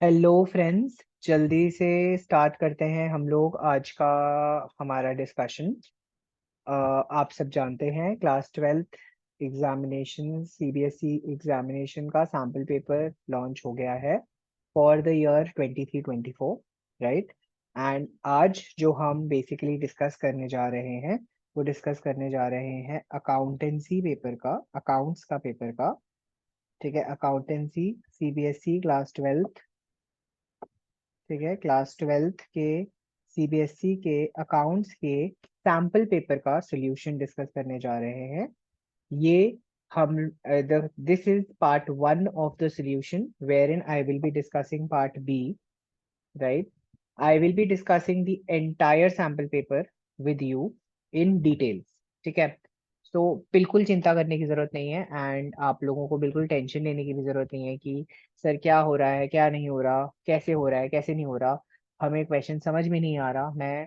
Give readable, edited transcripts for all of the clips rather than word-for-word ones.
Hello friends, जल्दी से start करते हैं हम लोग आज का हमारा डिस्कशन। आप सब जानते हैं class 12th examination CBSE examination का सैम्पल पेपर लॉन्च हो गया है for the year 23-24, right. And आज जो हम बेसिकली डिस्कस करने जा रहे हैं वो डिस्कस करने जा रहे हैं अकाउंटेंसी पेपर का, अकाउंट्स का पेपर का। ठीक है, अकाउंटेंसी सीबीएसई क्लास 12th। ठीक है, क्लास 12th के सीबीएसई के अकाउंट्स के सैम्पल पेपर का सॉल्यूशन डिस्कस करने जा रहे हैं। ये हम this is part one of the solution where in I will be discussing part B, right. I will be discussing the entire sample paper with you in details. ठीक है, तो बिल्कुल चिंता करने की जरूरत नहीं है एंड आप लोगों को बिल्कुल टेंशन लेने की भी जरूरत नहीं है कि सर क्या हो रहा है, क्या नहीं हो रहा, कैसे हो रहा है, कैसे नहीं हो रहा, हमें क्वेश्चन समझ में नहीं आ रहा। मैं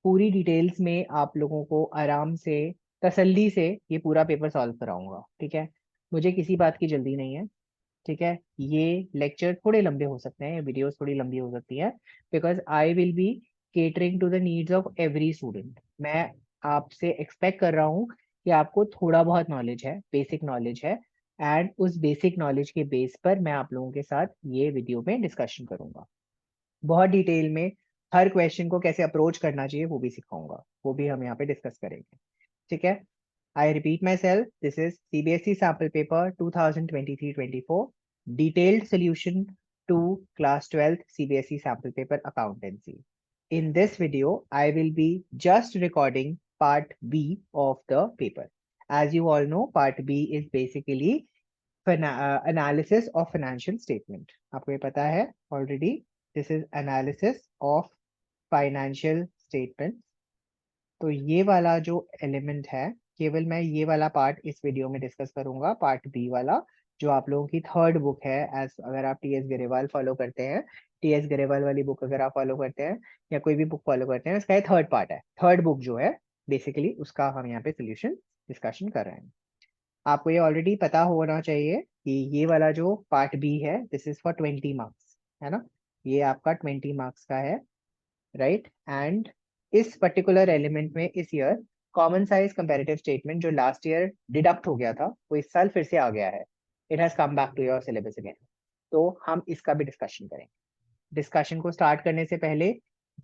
पूरी डिटेल्स में आप लोगों को आराम से, तसल्ली से ये पूरा पेपर सॉल्व कराऊंगा। ठीक है, मुझे किसी बात की जल्दी नहीं है। ठीक है, ये लेक्चर थोड़े लंबे हो सकते हैं, ये वीडियोस थोड़ी लंबी हो सकती है, because I will be catering to the needs of every student. मैं आपसे एक्सपेक्ट कर रहा हूँ कि आपको थोड़ा बहुत नॉलेज है, बेसिक नॉलेज है, एंड उस बेसिक नॉलेज के बेस पर मैं आप लोगों के साथ ये वीडियो में डिस्कशन करूंगा। बहुत डिटेल में हर क्वेश्चन को कैसे अप्रोच करना चाहिए वो भी सिखाऊंगा, वो भी हम यहाँ पे डिस्कस करेंगे। ठीक है, I repeat myself, this is CBSE sample paper 2023-24, detailed solution to class 12th CBSE sample paper accountancy. In this video, I will be just recording part B of the paper. As you all know, part B is basically analysis of financial statement. आपको ये पता है already, this is analysis of financial statement। तो ये वाला जो element है, केवल मैं ये वाला पार्ट इस वीडियो में डिस्कस करूंगा, पार्ट बी वाला, जो आप लोगों की थर्ड बुक है। एज अगर आप टीएस गरेवाल फॉलो करते हैं, टीएस गरेवाल वाली बुक अगर आप फॉलो करते हैं या कोई भी बुक फॉलो करते हैं, इसका ये थर्ड पार्ट है, थर्ड बुक जो है बेसिकली उसका हम यहाँ पे सोल्यूशन डिस्कशन कर रहे हैं। आपको ये ऑलरेडी पता होना चाहिए कि ये वाला जो पार्ट बी है दिस इज फॉर 20 मार्क्स, है ना। ये आपका 20 मार्क्स का है, राइट। एंड इस पर्टिकुलर एलिमेंट में इस year common size comparative statement जो लास्ट ईयर डिडक्ट हो गया था वो इस साल फिर से आ गया है। It has come back to your syllabus again. तो हम इसका भी डिस्कशन करेंगे। डिस्कशन को स्टार्ट करने से पहले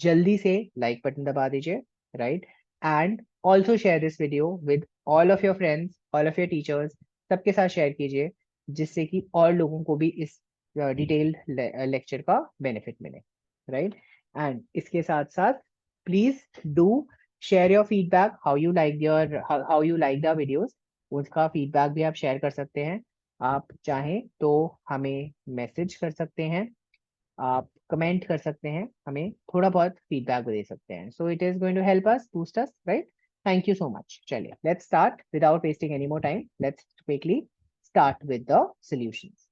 जल्दी से लाइक बटन दबा दीजिए, right. And also share this video with all of your friends, all of your teachers, सबके साथ शेयर कीजिए, जिससे कि और लोगों को भी इस डिटेल्ड लेक्चर का बेनिफिट मिले, राइट। एंड इसके साथ साथ please do share your feedback, how you like the videos. उसका फीडबैक भी आप शेयर कर सकते हैं। आप चाहें तो हमें मैसेज कर सकते हैं, आप कमेंट कर सकते हैं, हमें थोड़ा बहुत फीडबैक दे सकते हैं। So it is going to help us, boost us, right. Thank you so much. चलिए let's start without wasting any more time, let's quickly start with the solutions.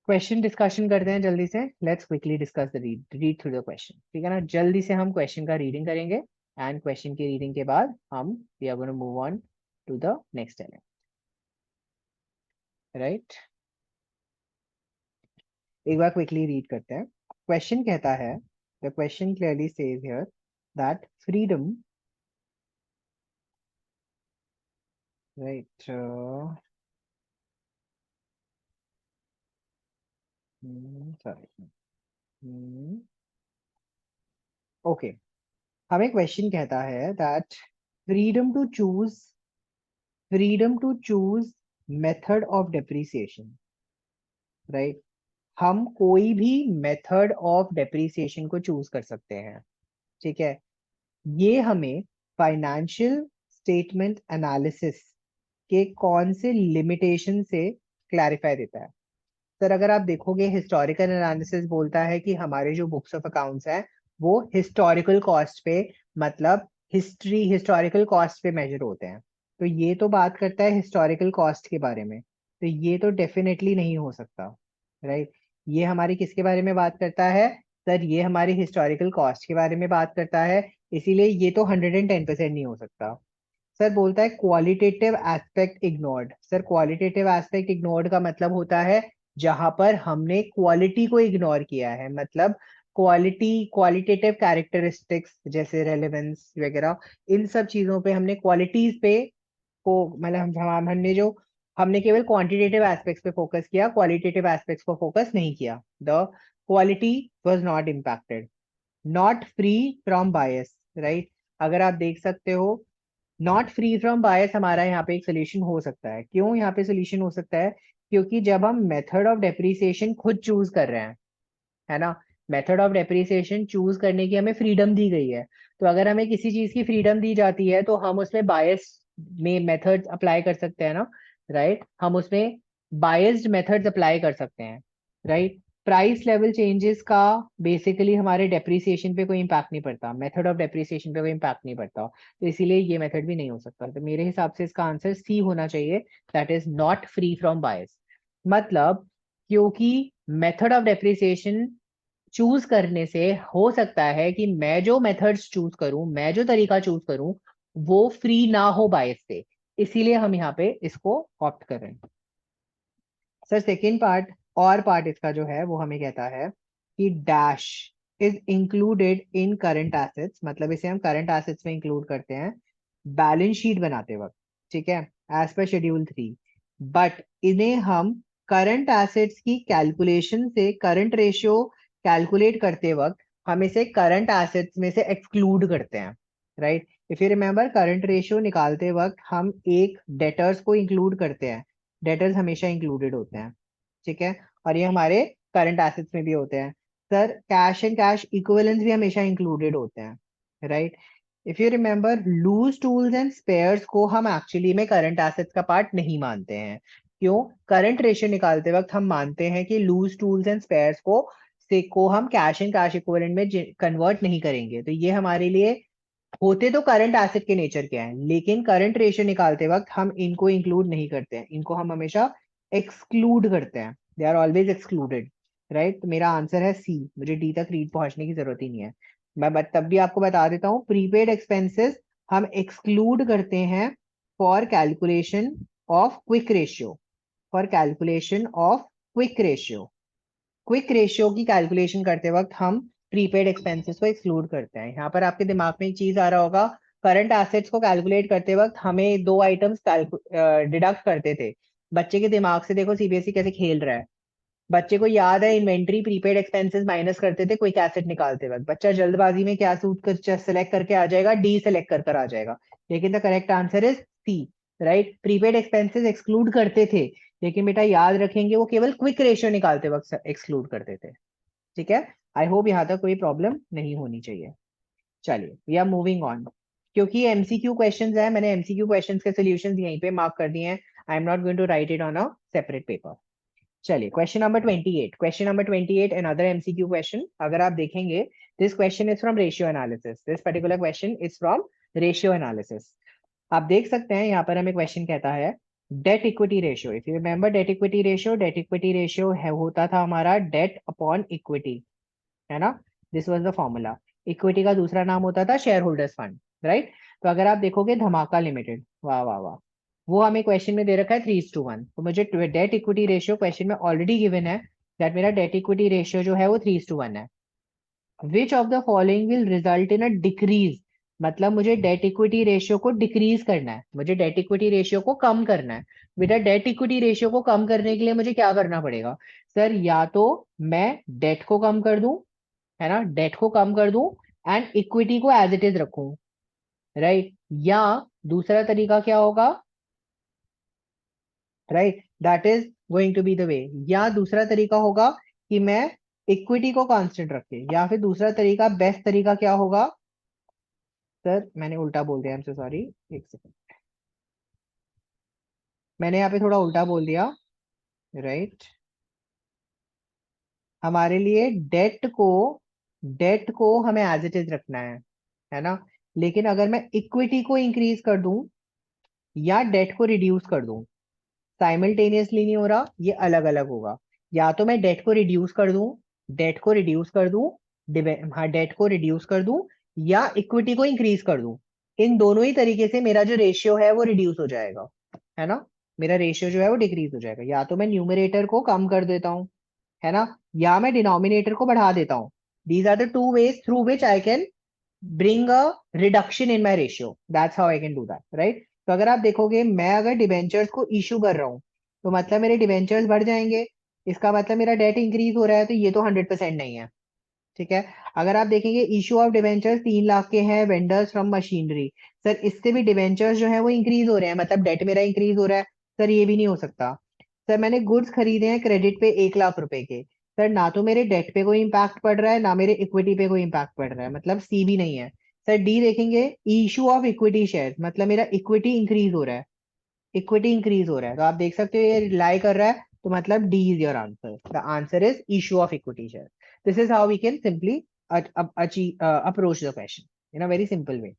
Question discussion करते हैं जल्दी से। Let's quickly discuss the read through the question. ठीक है ना, जल्दी से हम क्वेश्चन का रीडिंग करेंगे एंड क्वेश्चन की रीडिंग के बाद हम we are going to move on to the next element, right. एक बार क्विकली रीड करते हैं। क्वेश्चन कहता है, the question clearly says here that freedom, right, sorry, okay. हमें क्वेश्चन कहता है that freedom to choose, freedom to choose method of depreciation, right. हम कोई भी मेथड ऑफ डेप्रिसिएशन को चूज कर सकते हैं। ठीक है, ये हमें फाइनेंशियल स्टेटमेंट एनालिसिस के कौन से लिमिटेशन से क्लैरिफाई देता है। सर अगर आप देखोगे हिस्टोरिकल एनालिसिस बोलता है कि हमारे जो बुक्स ऑफ अकाउंट्स हैं वो हिस्टोरिकल कॉस्ट पे, मतलब हिस्टोरिकल कॉस्ट पे मेजर होते हैं। तो ये तो बात करता है हिस्टोरिकल कॉस्ट के बारे में, तो ये तो डेफिनेटली नहीं हो सकता, राइट। ये हमारी किसके बारे में बात करता है? सर ये हमारी हिस्टोरिकल कॉस्ट के बारे में बात करता है, इसीलिए ये तो 110% नहीं हो सकता। सर बोलता है qualitative aspect ignored. Sir qualitative aspect ignored का मतलब होता है जहां पर हमने क्वालिटी को इग्नोर किया है, मतलब क्वालिटेटिव कैरेक्टरिस्टिक्स जैसे रेलेवेंस वगैरह, इन सब चीजों पे हमने क्वालिटीज पे को मतलब हमने केवल क्वांटिटेटिव एस्पेक्ट्स पे फोकस किया, क्वालिटेटिव एस्पेक्ट्स को फोकस नहीं किया। The quality was not impacted. Not free from bias, right. अगर आप देख सकते हो, नॉट फ्री फ्रॉम बायस हमारा यहाँ पे एक सोल्यूशन हो सकता है। क्यों यहाँ पे सोल्यूशन हो सकता है? क्योंकि जब हम मेथड ऑफ डेप्रिसिएशन खुद चूज कर रहे हैं, है ना, मेथड ऑफ डेप्रिसिएशन चूज करने की हमें फ्रीडम दी गई है। तो अगर हमें किसी चीज की फ्रीडम दी जाती है तो हम उसमें बायस में मेथड्स अप्लाई कर सकते हैं ना, राइट। हम उसमें बायस्ड मेथड्स अप्लाई कर सकते हैं, राइट। प्राइस लेवल चेंजेस का बेसिकली हमारे डेप्रिसिएशन पे कोई इम्पैक्ट नहीं पड़ता, मेथड ऑफ डेप्रिसिएशन पे कोई इम्पैक्ट नहीं पड़ता, तो इसीलिए ये मेथड भी नहीं हो सकता। तो मेरे हिसाब से इसका आंसर सी होना चाहिए, that is not free from bias. मतलब क्योंकि मेथड ऑफ डेप्रिसिएशन चूज करने से हो सकता है कि मैं जो मेथड्स चूज करूं, मैं जो तरीका चूज करूं, वो फ्री ना हो बायस से, इसीलिए हम यहाँ पे इसको ऑप्ट कर रहे हैं। सर सेकेंड पार्ट, और पार्ट इसका जो है वो हमें कहता है कि dash is included in current assets, मतलब इसे हम करंट एसेट्स में इंक्लूड करते हैं बैलेंस शीट बनाते वक्त, ठीक है, एज पर शेड्यूल 3। बट इन्हें हम करंट एसेट्स की कैलकुलेशन से करंट रेशियो कैलकुलेट करते वक्त हम इसे करंट एसेट्स में से एक्सक्लूड करते हैं, right. If you remember, current ratio निकालते वक्त हम एक डेटर्स को इंक्लूड करते हैं, डेटर्स हमेशा इंक्लूडेड होते हैं, ठीक है, और ये हमारे करंट एसेट्स में भी होते हैं। Sir cash and cash equivalence भी हमेशा इंक्लूडेड होते हैं, right. If you remember, loose tools and spares को हम एक्चुअली में करंट एसेट्स का पार्ट नहीं मानते हैं। क्यों? करंट रेशियो निकालते वक्त हम मानते हैं कि लूज टूल्स एंड स्पेयर्स को हम कैश एंड कैश इक्विवेलेंट में कन्वर्ट नहीं करेंगे, तो ये हमारे लिए होते तो करंट एसेट के नेचर के हैं, लेकिन करंट रेशियो निकालते वक्त हम इनको इंक्लूड नहीं करते हैं, इनको हम हमेशा एक्सक्लूड करते हैं, they are always excluded, right. तो मेरा आंसर है सी, मुझे डी तक रीड पहुंचने की जरूरत ही नहीं है। तब भी आपको बता देता हूँ, प्रीपेड एक्सपेंसेस हम एक्सक्लूड करते हैं for calculation of quick ratio, for calculation of quick ratio. Quick ratio की कैलकुलेशन करते वक्त हम प्रीपेड एक्सपेंसेस को एक्सक्लूड करते हैं। यहाँ पर आपके दिमाग में एक चीज आ रहा होगा, करंट एसेट्स को कैलकुलेट करते वक्त हमें दो आइटम्स डिडक्ट करते थे। बच्चे के दिमाग से देखो सीबीएसई कैसे खेल रहा है। बच्चे को याद है, इन्वेंट्री प्रीपेड एक्सपेंसेस माइनस करते थे क्विक एसेट निकालते वक्त। बच्चा जल्दबाजी में क्या सूट कर सेलेक्ट करके आ जाएगा, डी सेलेक्ट कर आ जाएगा। लेकिन the correct answer is C, right. Prepaid expenses exclude करते थे, लेकिन बेटा याद रखेंगे वो केवल क्विक रेशियो निकालते वक्त एक्सक्लूड करते थे, ठीक है। आई होप यहाँ तक कोई प्रॉब्लम नहीं होनी चाहिए। चलिए वी आर मूविंग ऑन। क्योंकि एमसीक्यू क्वेश्चंस है, मैंने एमसीक्यू क्वेश्चंस के सॉल्यूशंस यहीं पे मार्क कर दिए हैं। I am not going to write it on a separate paper. चलिए question number 28, question number 28 another MCQ question. अगर आप देखेंगे, this question is from ratio analysis, this particular question is from ratio analysis. आप देख सकते हैं यहाँ पर हमें क्वेश्चन कहता है date equity ratio. If you remember, date equity ratio है होता था हमारा डेट अपॉन इक्विटी, है ना, this was the formula. Equity का दूसरा नाम होता था शेयर होल्डर्स फंड, राइट। तो अगर आप देखोगे धमाका लिमिटेड, वाह वाह वाह, वो हमें क्वेश्चन में दे रखा है 3:1। तो मुझे डेट इक्विटी रेशियो क्वेश्चन में ऑलरेडी गिवन है, दैट मेरा डेट इक्विटी रेशियो जो है वो 3:1 है। Which of the following will result in a decrease, मतलब मुझे डेट इक्विटी रेशियो को डिक्रीज करना है, मुझे डेट इक्विटी रेशियो को कम करना है। बेटा डेट इक्विटी रेशियो को कम करने के लिए मुझे क्या करना पड़ेगा? सर या तो मैं डेट को कम कर दूं, है ना, डेट को कम कर दूं एंड इक्विटी को एज इट इज रखूं, राइट। या दूसरा तरीका क्या होगा, right, that is going to be the way. या दूसरा तरीका होगा कि मैं इक्विटी को कांस्टेंट रखे, या फिर दूसरा तरीका, बेस्ट तरीका क्या होगा? सर मैंने उल्टा बोल दिया, आई एम सो सॉरी, एक सेकंड, मैंने यहाँ पे थोड़ा उल्टा बोल दिया, राइट। हमारे लिए डेट को हमें एज इट इज रखना है ना। लेकिन अगर मैं इक्विटी को इंक्रीज कर दूं या डेट को रिड्यूस कर दूं, साइमल्टेनियसली नहीं हो रहा, ये अलग अलग होगा। या तो मैं डेट को रिड्यूस कर दूं, डेट को रिड्यूस कर दूं, हाँ डेट को रिड्यूस कर दूं, या इक्विटी को इंक्रीज कर दूं। इन दोनों ही तरीके से मेरा जो रेशियो है वो रिड्यूस हो जाएगा, है ना। मेरा रेशियो जो है वो डिक्रीज हो जाएगा। या तो मैं न्यूमरेटर को कम कर देता हूँ, है ना, या मैं डिनोमिनेटर को बढ़ा देता हूँ। These are the two ways through which I can bring a reduction in my ratio. That's how I can do that, right? तो अगर आप देखोगे, मैं अगर डिबेंचर्स को इशू कर रहा हूँ तो मतलब मेरे डिबेंचर्स बढ़ जाएंगे, इसका मतलब मेरा डेट इंक्रीज हो रहा है, तो ये तो 100% नहीं है। ठीक है। अगर आप देखेंगे इशू ऑफ डिबेंचर्स 3 लाख के हैं, वेंडर्स फ्रॉम मशीनरी, सर इससे भी डिबेंचर्स जो है वो इंक्रीज हो रहे हैं, मतलब डेट मेरा इंक्रीज हो रहा है। सर ये भी नहीं हो सकता। सर मैंने गुड्स खरीदे हैं क्रेडिट पे 1 लाख रुपए के, सर ना तो मेरे डेट पे कोई इंपैक्ट पड़ रहा है, ना मेरे इक्विटी पे कोई इंपैक्ट पड़ रहा है, मतलब सी भी नहीं है। सर डी देखेंगे, इशू ऑफ इक्विटी शेयर, मतलब मेरा इक्विटी इंक्रीज हो रहा है, इक्विटी इंक्रीज हो रहा है, तो आप देख सकते हो ये रिलाई कर रहा है, तो मतलब D is your answer. The answer is issue of equity share. This is how we can simply approach the question in a very simple way.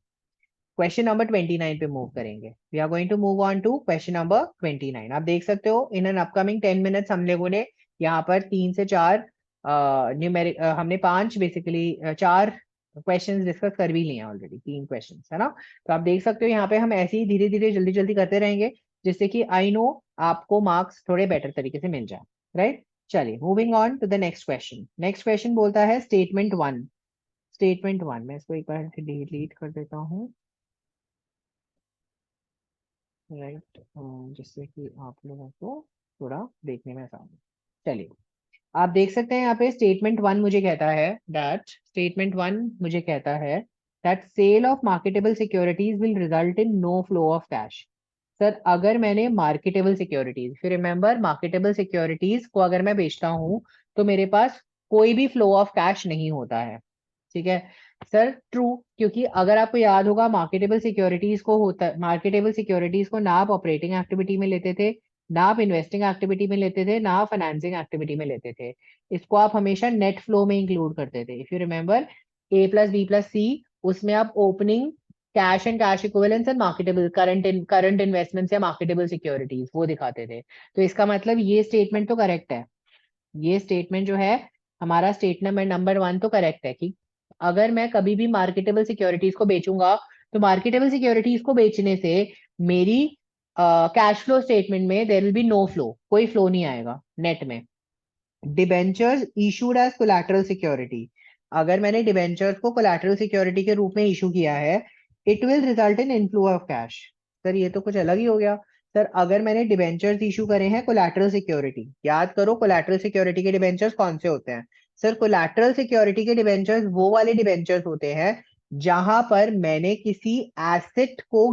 Question number 29 पे मूव करेंगे। We are going to move on to question number 29। आप देख सकते हो in an upcoming 10 minutes हम लोगों ने यहाँ पर 3 से 4 न्यूमेरिक हमने 5 बेसिकली 4 क्वेश्चंस डिस्कस कर भी लिए हैं ऑलरेडी, 3 क्वेश्चंस, है ना। तो आप देख सकते हो यहाँ पे हम ऐसे ही धीरे धीरे जल्दी जल्दी करते रहेंगे, जिससे कि आई नो आपको मार्क्स थोड़े बेटर तरीके से मिल जाए, राइट। चलिए moving on to the next question. Next question बोलता है स्टेटमेंट 1। स्टेटमेंट 1, मैं इसको एक बार डिलीट कर देता हूँ, राइट, जिससे कि आप लोगों को थोड़ा देखने में आसान हो। चलिए, आप देख सकते हैं यहाँ पे स्टेटमेंट 1 मुझे कहता है that sale of marketable securities will result in no flow of cash. Sir अगर मैंने मार्केटेबल सिक्योरिटीज, फिर रिमेंबर मार्केटेबल सिक्योरिटीज को अगर मैं बेचता हूं तो मेरे पास कोई भी फ्लो ऑफ कैश नहीं होता है। ठीक है सर, ट्रू, क्योंकि अगर आपको याद होगा मार्केटेबल सिक्योरिटीज को ना आप ऑपरेटिंग एक्टिविटी में लेते थे, ना आप इन्वेस्टिंग एक्टिविटी में लेते थे, ना आप फाइनेंसिंग एक्टिविटी में लेते थे। इसको आप हमेशा नेट फ्लो में इंक्लूड करते थे। इफ यू रिमेंबर A+B+C, उसमें आप opening cash and cash equivalents and marketable current investments या मार्केटेबल सिक्योरिटीज वो दिखाते थे। तो इसका मतलब ये स्टेटमेंट तो करेक्ट है, ये स्टेटमेंट जो है हमारा स्टेटमेंट नंबर 1 तो करेक्ट है कि अगर मैं कभी भी मार्केटेबल सिक्योरिटीज को बेचूंगा तो मार्केटेबल सिक्योरिटीज को बेचने से मेरी कैश फ्लो स्टेटमेंट में there will be no flow, कोई फ्लो नहीं आएगा नेट में। Debentures issued as collateral security, अगर मैंने डिबेंचर्स को कोलैटरल सिक्योरिटी के रूप में इशू किया है, it will result in inflow of cash. Sir ये तो कुछ अलग ही हो गया। सर अगर मैंने डिबेंचर्स इशू करे हैं कोलैटरल सिक्योरिटी, याद करो कोलैटरल सिक्योरिटी के डिबेंचर्स कौन से होते हैं। सर कोलैटरल सिक्योरिटी के डिबेंचर्स वो वाले डिबेंचर्स होते हैं जहां पर मैंने किसी एसेट को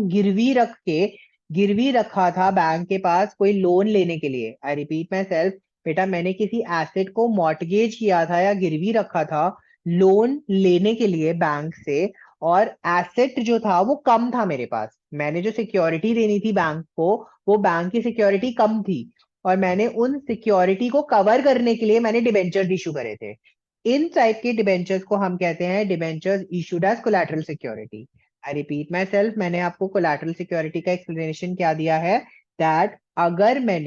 गिरवी रखा था बैंक के पास कोई लोन लेने के लिए। आई रिपीट माई सेल्फ, बेटा मैंने किसी एसेट को मॉर्टगेज किया था या गिरवी रखा था लोन लेने के लिए बैंक से, और एसेट जो था वो कम था मेरे पास, मैंने जो सिक्योरिटी देनी थी बैंक को वो बैंक की सिक्योरिटी कम थी, और मैंने उन सिक्योरिटी को कवर करने के लिए मैंने डिबेंचर्स इशू करे थे। इन टाइप के डिबेंचर्स को हम कहते हैं debentures issued as collateral security. I repeat myself, मैंने आपको कोलैटरल सिक्योरिटी का एक्सप्लेनेशन क्या दिया है, दैट अगर मैं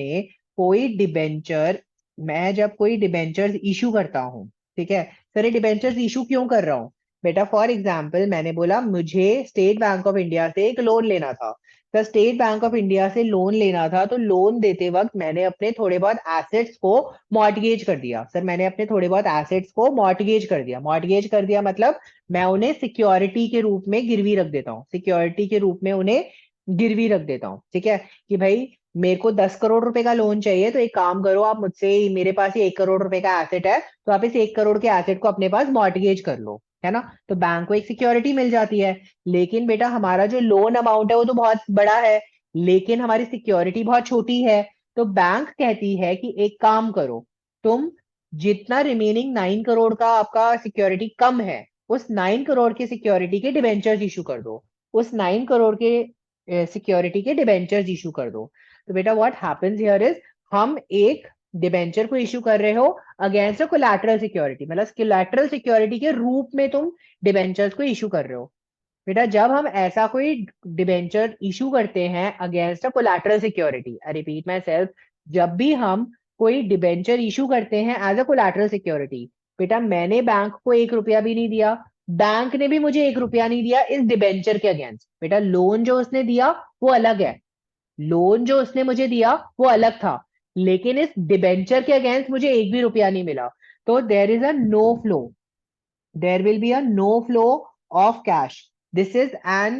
जब कोई डिबेंचर्स इशू करता हूँ, ठीक है सर, ये डिबेंचर्स इशू क्यों कर रहा हूँ, बेटा फॉर एग्जाम्पल मैंने बोला मुझे स्टेट बैंक ऑफ इंडिया से एक लोन लेना था। Sir state bank of India से लोन लेना था तो लोन देते वक्त मैंने अपने थोड़े बहुत एसेट्स को मॉर्टगेज कर दिया। सर मैंने अपने थोड़े बहुत एसेट्स को मॉर्टगेज कर दिया मतलब मैं उन्हें सिक्योरिटी के रूप में गिरवी रख देता हूँ, सिक्योरिटी के रूप में उन्हें गिरवी रख देता हूँ। ठीक है कि भाई मेरे को 10 करोड़ रुपए का लोन चाहिए, तो एक काम करो आप मुझसे, मेरे पास ये 1 करोड़ रुपए का एसेट है, तो आप इस 1 करोड़ के एसेट को अपने पास मॉर्टगेज कर लो, है ना। तो बैंक को एक सिक्योरिटी मिल जाती है। लेकिन बेटा हमारा जो लोन अमाउंट है वो तो बहुत बड़ा है, लेकिन हमारी सिक्योरिटी बहुत छोटी है। तो बैंक कहती है कि एक काम करो, तुम जितना रिमेनिंग 9 करोड़ का आपका सिक्योरिटी कम है, उस 9 करोड़ के सिक्योरिटी के डिबेंचर्स इशू कर दो, उस 9 करोड़ के सिक्योरिटी के डिबेंचर्स इशू कर दो। तो बेटा व्हाट हैपेंस हियर इज, हम एक डिबेंचर को इशू कर रहे हो अगेंस्ट अ कोलैटरल सिक्योरिटी, मतलब कोलैटरल सिक्योरिटी के रूप में तुम डिबेंचर्स को इशू कर रहे हो। बेटा जब हम ऐसा कोई डिबेंचर इशू करते हैं against a collateral security, I repeat my self, जब भी हम कोई डिबेंचर इशू करते हैं एज अ कोलैटरल सिक्योरिटी, बेटा मैंने बैंक को 1 रुपया भी नहीं दिया, बैंक ने भी मुझे 1 रुपया नहीं दिया इस डिबेंचर के अगेंस्ट। बेटा लोन जो उसने दिया वो अलग है, लोन जो उसने मुझे दिया वो अलग था, लेकिन इस डिबेंचर के अगेंस्ट मुझे एक भी रुपया नहीं मिला। तो there is a no flow, there will be a no flow of cash. This is an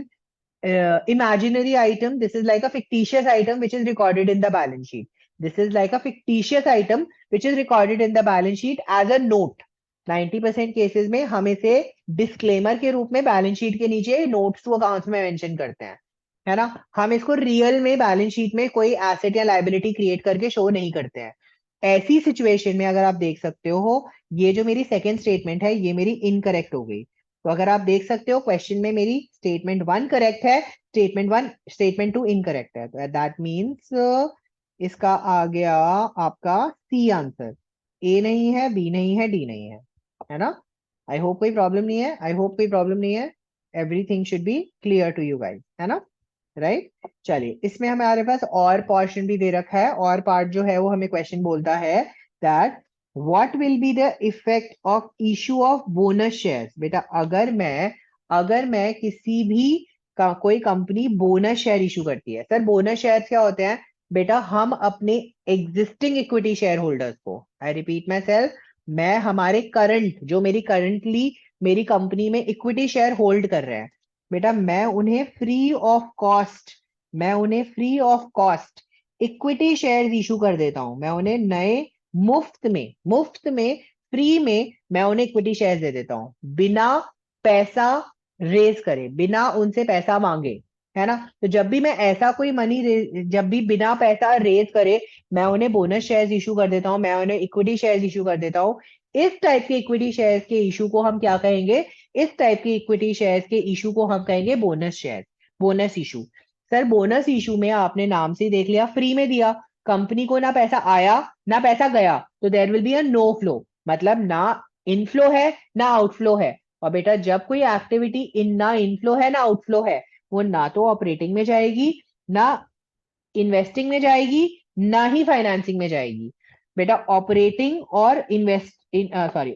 imaginary item. This is like a fictitious item which is recorded in the balance sheet. This is like a fictitious item which is recorded in the balance sheet as a note. 90% cases में हम इसे disclaimer के रूप में balance sheet के नीचे notes to accounts में mention करते हैं, है ना। हम इसको रियल में बैलेंस शीट में कोई एसेट या लाइबिलिटी क्रिएट करके शो नहीं करते हैं। ऐसी सिचुएशन में अगर आप देख सकते हो, ये जो मेरी सेकेंड स्टेटमेंट है ये मेरी इनकरेक्ट हो गई। तो अगर आप देख सकते हो क्वेश्चन में मेरी स्टेटमेंट 1 करेक्ट है, स्टेटमेंट 2 इनकरेक्ट है, तो दैट मीन्स इसका आ गया आपका सी आंसर। ए नहीं है, बी नहीं है, डी नहीं है ना। आई होप कोई प्रॉब्लम नहीं है, आई होप कोई प्रॉब्लम नहीं है। Everything should be clear to you guys, है ना, राइट। चलिए, इसमें हमारे पास और पोर्शन भी दे रखा है, और पार्ट जो है वो हमें क्वेश्चन बोलता है that what will be the effect of issue of bonus shares. बेटा अगर मैं किसी भी कोई कंपनी बोनस शेयर इशू करती है, सर बोनस शेयर क्या होते हैं बेटा, हम अपने एग्जिस्टिंग इक्विटी शेयर होल्डर्स को, आई रिपीट माई सेल्फ, मैं हमारे करंट जो मेरी करंटली मेरी कंपनी में इक्विटी शेयर होल्ड कर रहे हैं बेटा, मैं उन्हें free of cost equity shares issue कर देता हूं। मैं उन्हें नए मुफ्त में फ्री में मैं उन्हें इक्विटी शेयर्स दे देता हूं, बिना पैसा रेज करे, बिना उनसे पैसा मांगे, है ना। तो जब भी मैं ऐसा कोई जब भी बिना पैसा रेज करे मैं उन्हें बोनस शेयर्स इशू कर देता हूं, मैं उन्हें इक्विटी शेयर्स इशू कर देता हूं। इस टाइप के इक्विटी शेयर्स के इशू को हम क्या कहेंगे, इस टाइप की इक्विटी शेयर्स के इशू को हम कहेंगे bonus share, bonus issue. Sir bonus issue में आपने नाम से देख लिया, फ्री में दिया, कंपनी को ना पैसा आया ना पैसा गया, तो there will be a no flow, मतलब ना इनफ्लो है ना आउटफ्लो है। और बेटा जब कोई एक्टिविटी ना इनफ्लो है ना आउटफ्लो है, वो ना तो ऑपरेटिंग में जाएगी, ना इन्वेस्टिंग में जाएगी, ना ही फाइनेंसिंग में जाएगी। बेटा ऑपरेटिंग और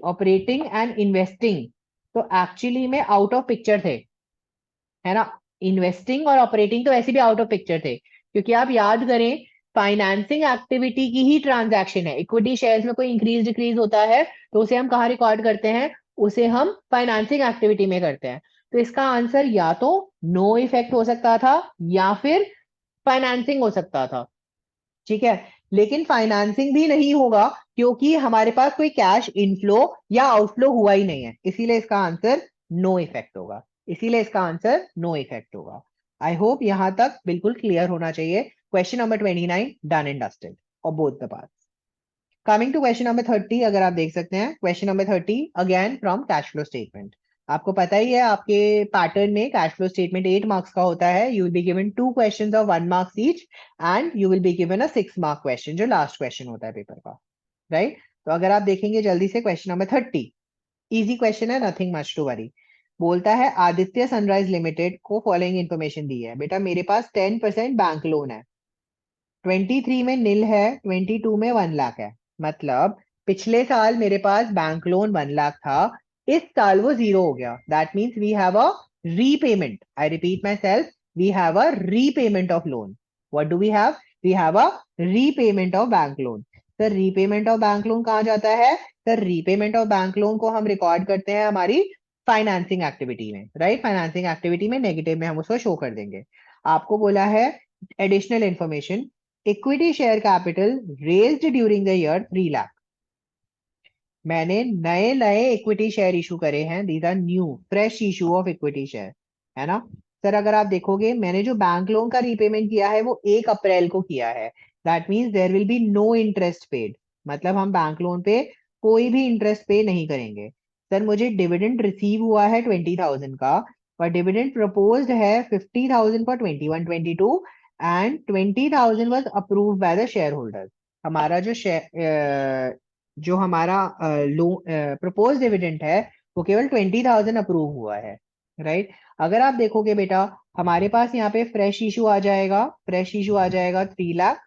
ऑपरेटिंग एंड इन्वेस्टिंग तो एक्चुअली में आउट ऑफ पिक्चर थे, है ना। इन्वेस्टिंग और ऑपरेटिंग तो ऐसे भी आउट ऑफ पिक्चर थे, क्योंकि आप याद करें फाइनेंसिंग एक्टिविटी की ही ट्रांजैक्शन है। इक्विटी शेयर्स में कोई इंक्रीज डिक्रीज होता है तो उसे हम कहाँ रिकॉर्ड करते हैं, उसे हम फाइनेंसिंग एक्टिविटी में करते हैं। तो इसका आंसर या तो नो इफेक्ट हो सकता था या फिर फाइनेंसिंग हो सकता था, ठीक है। लेकिन फाइनेंसिंग भी नहीं होगा क्योंकि हमारे पास कोई कैश इनफ्लो या आउटफ्लो हुआ ही नहीं है, इसीलिए इसका आंसर नो इफेक्ट होगा, इसीलिए इसका आंसर नो इफेक्ट होगा। आई होप यहां तक बिल्कुल क्लियर होना चाहिए। Question number 29 done and dusted और both the parts. Coming to question number 30, अगर आप देख सकते हैं question number 30 again from cash flow statement. आपको पता ही है आपके पैटर्न में कैश फ्लो स्टेटमेंट 8 मार्क्स का होता है। You will be given 2 questions of 1 marks each and you will be given a 6 mark question, जो लास्ट क्वेश्चन होता है पेपर का, राइट। तो अगर आप देखेंगे जल्दी से क्वेश्चन नंबर 30, इजी क्वेश्चन है, नथिंग मच टू वरी। बोलता है आदित्य सनराइज लिमिटेड को फॉलोइंग इन्फॉर्मेशन दी है। बेटा मेरे पास 10% बैंक लोन है, 23 में नील है, 22 में 1 लाख है, मतलब पिछले साल मेरे पास बैंक लोन 1 लाख था, इस साल वो जीरो हो गया। That means we have a repayment, I repeat myself, we have a repayment of loan. What do we have, we have a repayment of bank loan. Sir repayment of bank loan कहाँ जाता है, sir repayment of bank loan को हम record करते हैं हमारी financing activity में, राइट। फाइनेंसिंग एक्टिविटी में नेगेटिव में हम उसको शो कर देंगे। आपको बोला है additional information, equity share capital raised during the year 3 lakh. मैंने नए नए इक्विटी शेयर इशू करे हैं, these are new fresh issue of equity share, है ना। सर अगर आप देखोगे मैंने जो बैंक लोन का रीपेमेंट किया है वो 1 अप्रैल को किया है, that means there will be no interest paid, मतलब हम बैंक लोन पे कोई भी इंटरेस्ट पे नहीं करेंगे। सर मुझे डिविडेंड रिसीव हुआ है 20,000 का, और डिविडेंड प्रपोज्ड है 50,000 for 21-22 and 20,000 was approved by the share holders. हमारा जो हमारा प्रपोज डिविडेंड है वो केवल 20,000 अप्रूव हुआ है, राइट। अगर आप देखोगे बेटा हमारे पास यहाँ पे फ्रेश इशू आ जाएगा, फ्रेश इशू आ जाएगा 3 लाख,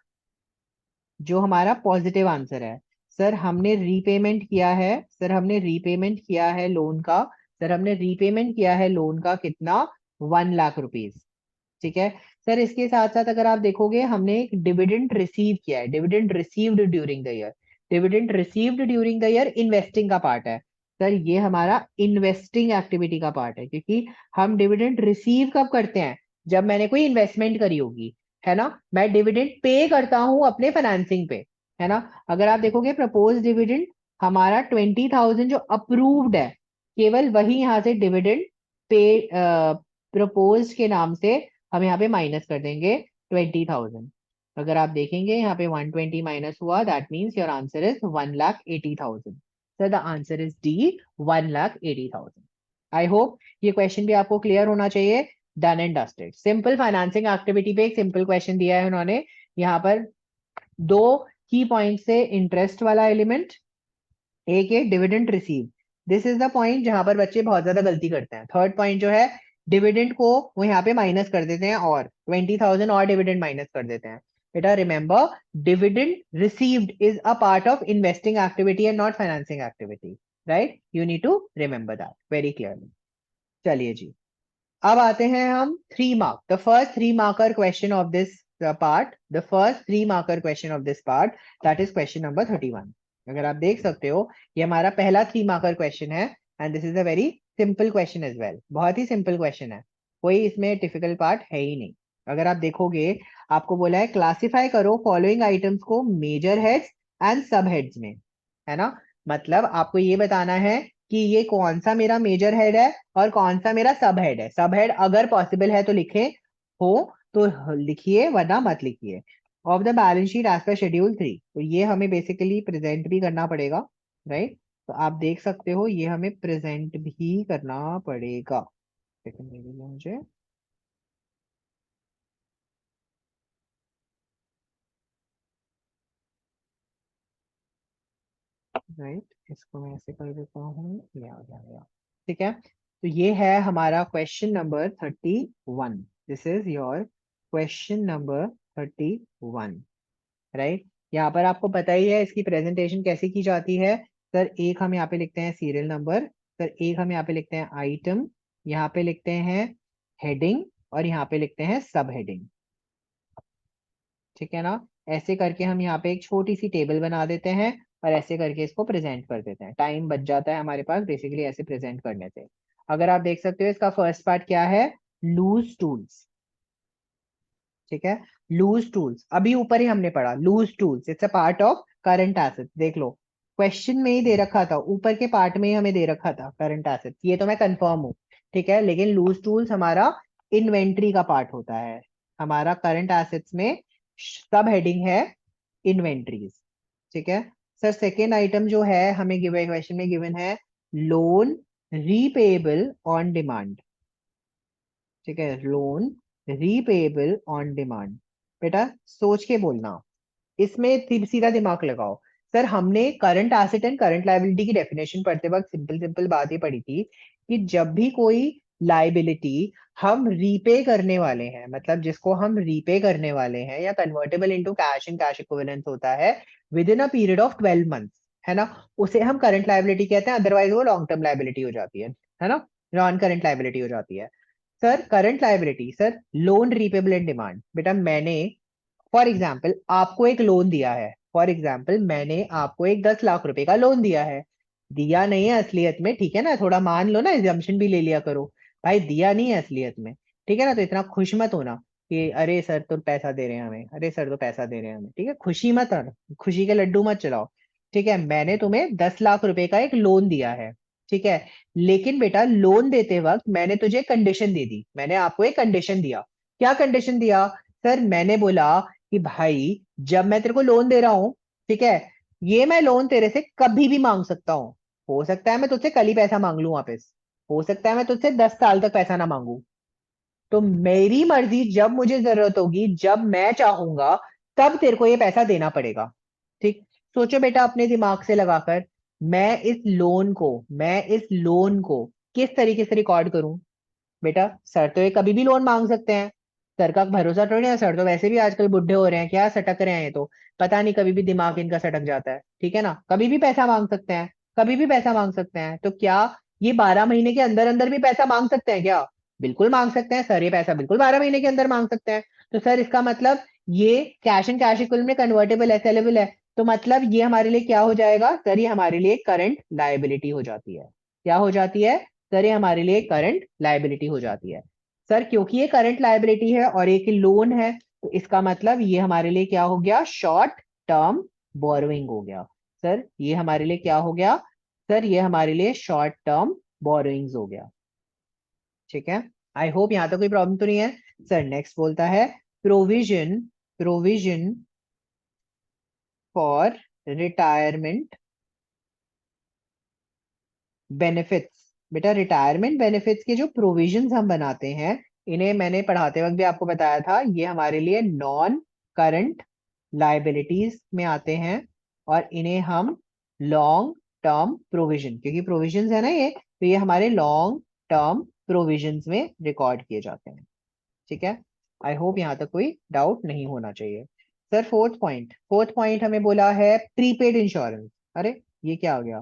जो हमारा पॉजिटिव आंसर है। सर हमने रीपेमेंट किया है, सर हमने रीपेमेंट किया है लोन का, सर हमने रीपेमेंट किया है लोन का कितना, 1 लाख रुपीज, ठीक है सर। इसके साथ साथ अगर आप देखोगे हमने एक डिविडेंड रिसीव किया है, dividend received during the year. Dividend received during the year investing का पार्ट है सर, ये हमारा इन्वेस्टिंग एक्टिविटी का पार्ट है, क्योंकि हम डिविडेंड रिसीव कब करते हैं, जब मैंने कोई इन्वेस्टमेंट करी होगी, है ना। मैं डिविडेंड पे करता हूं अपने फाइनेंसिंग पे, है ना। अगर आप देखोगे प्रपोज डिविडेंड हमारा 20,000 जो अप्रूव्ड है, केवल वही यहाँ से डिविडेंड पे प्रपोज के नाम से हम यहाँ पे माइनस कर देंगे 20,000। अगर आप देखेंगे यहाँ पे 120 माइनस हुआ, that means your answer is 1,80,000। Sir the answer is D, 1,80,000। I hope ये क्वेश्चन भी आपको क्लियर होना चाहिए। Done and dusted. Simple financing activity पे एक सिंपल क्वेश्चन दिया है उन्होंने यहाँ पर। दो की पॉइंट से इंटरेस्ट वाला एलिमेंट, एक है dividend receive. This is the point जहां पर बच्चे बहुत ज्यादा गलती करते हैं। थर्ड पॉइंट जो है, डिविडेंड को वो यहाँ पे माइनस कर देते हैं और 20,000 और डिविडेंड माइनस कर देते हैं। बेटा remember, dividend received is a part of investing activity and not financing activity, right. You need to remember that very clearly. चलिए जी, अब आते हैं हम 3 mark, the first 3 marker question of this part, the first 3 marker question of this part, that is question number 31। अगर आप देख सकते हो ये हमारा पहला 3 मार्कर क्वेश्चन है and this is a very simple question as well. बहुत ही सिंपल क्वेश्चन है, कोई इसमें डिफिकल्ट पार्ट है ही नहीं। अगर आप देखोगे आपको बोला है क्लासिफाई करो फॉलोइंग आइटम्स को मेजर हेड्स एंड सब हेड्स में, है ना। मतलब आपको ये बताना है कि ये कौन सा मेरा मेजर हेड है और कौन सा मेरा सब हेड है। सब हेड अगर पॉसिबल है तो लिखे, हो तो लिखिए वरना मत लिखिए। Of the balance sheet as per schedule 3, तो ये हमें बेसिकली प्रेजेंट भी करना पड़ेगा, राइट। तो आप देख सकते हो ये हमें प्रेजेंट भी करना पड़ेगा। सेकंड दे दीजिए मुझे, राइट। इसको मैं ऐसे कर देता हूँ, ये आ जाएगा, ठीक है। तो ये है हमारा question number 31। This is your question number 31, right. यहाँ पर आपको पता ही है इसकी प्रेजेंटेशन कैसे की जाती है। सर एक हम यहाँ पे लिखते हैं सीरियल नंबर, सर एक हम यहाँ पे लिखते हैं आइटम, यहाँ पे लिखते हैं हेडिंग और यहाँ पे लिखते हैं सब हेडिंग, ठीक है ना। ऐसे करके हम यहाँ पे एक छोटी सी टेबल बना देते हैं और ऐसे करके इसको प्रेजेंट कर देते हैं। टाइम बच जाता है हमारे पास बेसिकली ऐसे प्रेजेंट करने से। अगर आप देख सकते हो इसका फर्स्ट पार्ट क्या है, लूज टूल्स, ठीक है। लूज टूल्स अभी ऊपर ही हमने पढ़ा, loose tools it's a part of current asset. देख लो क्वेश्चन में ही दे रखा था, ऊपर के पार्ट में ही हमें दे रखा था करंट एसेट, ये तो मैं कंफर्म हूँ, ठीक है। लेकिन लूज टूल्स हमारा इन्वेंट्री का पार्ट होता है। हमारा करंट एसेट्स में सब हेडिंग है इन्वेंट्रीज, ठीक है। सर सेकेंड आइटम जो है हमें गिवन क्वेश्चन में गिवन है लोन रीपेएबल ऑन डिमांड, ठीक है। लोन रीपेएबल ऑन डिमांड, बेटा सोच के बोलना, इसमें सीधा दिमाग लगाओ। सर हमने current asset and current liability की डेफिनेशन पढ़ते वक्त सिंपल सिंपल बात ही पढ़ी थी कि जब भी कोई लायबिलिटी हम रीपे करने वाले हैं, मतलब जिसको हम रीपे करने वाले हैं या convertible into cash and cash equivalence होता है with in a period of 12 months, है ना, उसे हम करंट लायबिलिटी कहते हैं। अदरवाइज वो लॉन्ग टर्म लायबिलिटी हो जाती है ना, नॉन करंट लायबिलिटी हो जाती है। Sir current liability, sir loan repayable in demand, बेटा मैंने फॉर एग्जाम्पल आपको एक लोन दिया है, फॉर एग्जाम्पल मैंने आपको एक 10 लाख रुपए का लोन दिया है, दिया नहीं है असलियत में, ठीक है ना, थोड़ा मान लो ना, एग्जाम्पशन भी ले लिया करो। भाई दिया नहीं है असलियत में, ठीक है ना, तो इतना खुश मत होना कि अरे सर तो पैसा दे रहे हैं हमें, अरे सर तो पैसा दे रहे हैं हमें, ठीक है, खुशी मत आना, खुशी के लड्डू मत चलाओ, ठीक है। मैंने तुम्हें 10 लाख रुपए का एक लोन दिया है, ठीक है। लेकिन बेटा लोन देते वक्त मैंने तुझे कंडीशन दे दी, मैंने आपको एक कंडीशन दिया। क्या कंडीशन दिया, सर मैंने बोला कि भाई जब मैं तेरे को लोन दे रहा हूं, ठीक है, ये मैं लोन तेरे से कभी भी मांग सकता हूँ। हो सकता है मैं तुझसे कल ही पैसा मांग लूं वापस, हो सकता है मैं तुझसे 10 साल तक पैसा ना मांगू, तो मेरी मर्जी, जब मुझे जरूरत होगी, जब मैं चाहूंगा, तब तेरे को ये पैसा देना पड़ेगा, ठीक। सोचो बेटा अपने दिमाग से लगाकर, मैं इस लोन को किस तरीके से रिकॉर्ड करूं। बेटा सर तो ये कभी भी लोन मांग सकते हैं, सर का भरोसा थोड़ी है, सर तो वैसे भी आजकल बुढ़े हो रहे हैं, क्या सटक रहे हैं, ये तो पता नहीं कभी भी दिमाग इनका सटक जाता है, ठीक है ना, कभी भी पैसा मांग सकते हैं, कभी भी पैसा मांग सकते हैं। तो क्या ये 12 महीने के अंदर अंदर भी पैसा मांग सकते हैं क्या, बिल्कुल मांग सकते हैं सर, ये पैसा बिल्कुल 12 महीने के अंदर मांग सकते हैं। तो सर इसका मतलब ये कैश एंड कैश इक्विवेलेंट में कन्वर्टेबल है, सेलेबल है, तो मतलब ये हमारे लिए क्या हो जाएगा सर, ये हमारे लिए करंट लायबिलिटी हो जाती है। क्या हो जाती है सर, ये हमारे लिए करंट लायबिलिटी हो जाती है। सर क्योंकि ये करंट लायबिलिटी है और एक लोन है, तो इसका मतलब ये हमारे लिए क्या हो गया, शॉर्ट टर्म बोरोइंग हो गया। सर ये हमारे लिए क्या हो गया, सर ये हमारे लिए शॉर्ट टर्म बोरोइंग्स हो गया। ठीक है, आई होप यहां तक कोई प्रॉब्लम तो नहीं है। सर नेक्स्ट बोलता है provision, provision for retirement benefits. बेटा रिटायरमेंट बेनिफिट्स के जो प्रोविजंस हम बनाते हैं, इन्हें मैंने पढ़ाते वक्त भी आपको बताया था, ये हमारे लिए नॉन करंट लायबिलिटीज में आते हैं और इन्हें हम लॉन्ग टर्म प्रोविजन, क्योंकि प्रोविजंस है ना ये, तो ये हमारे लॉन्ग टर्म प्रोविजंस में रिकॉर्ड किए जाते हैं। ठीक है, आई होप यहां तक कोई डाउट नहीं होना चाहिए। Sir fourth point, fourth point हमें बोला है प्रीपेड इंश्योरेंस। अरे ये क्या हो गया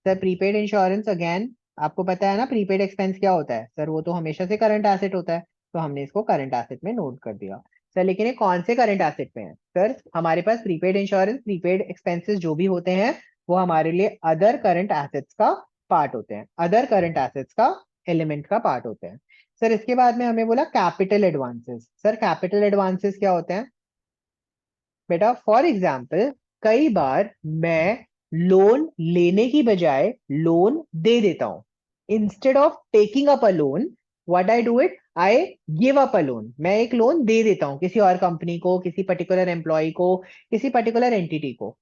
सर, प्रीपेड इंश्योरेंस अगेन आपको पता है ना, प्रीपेड एक्सपेंस क्या होता है सर, वो तो हमेशा से करंट एसेट होता है, तो हमने इसको करंट एसेट में नोट कर दिया। सर लेकिन ये कौन से करंट एसेट में है सर, हमारे पास प्रीपेड इंश्योरेंस, प्रीपेड एक्सपेंसेस जो भी होते हैं वो हमारे लिए अदर करंट एसेट्स का पार्ट होते हैं, अदर करंट एसेट्स का एलिमेंट का पार्ट होते हैं। सर इसके बाद में हमें बोला capital advances. Sir capital advances क्या होते हैं बेटा, फॉर एग्जाम्पल कई बार मैं लोन लेने की बजाय लोन दे देता हूं। Instead of taking up a loan, what I do it, I give up a loan. मैं एक लोन दे देता हूं किसी और कंपनी को, किसी पर्टिकुलर एम्प्लॉय को, किसी पर्टिकुलर एंटिटी को।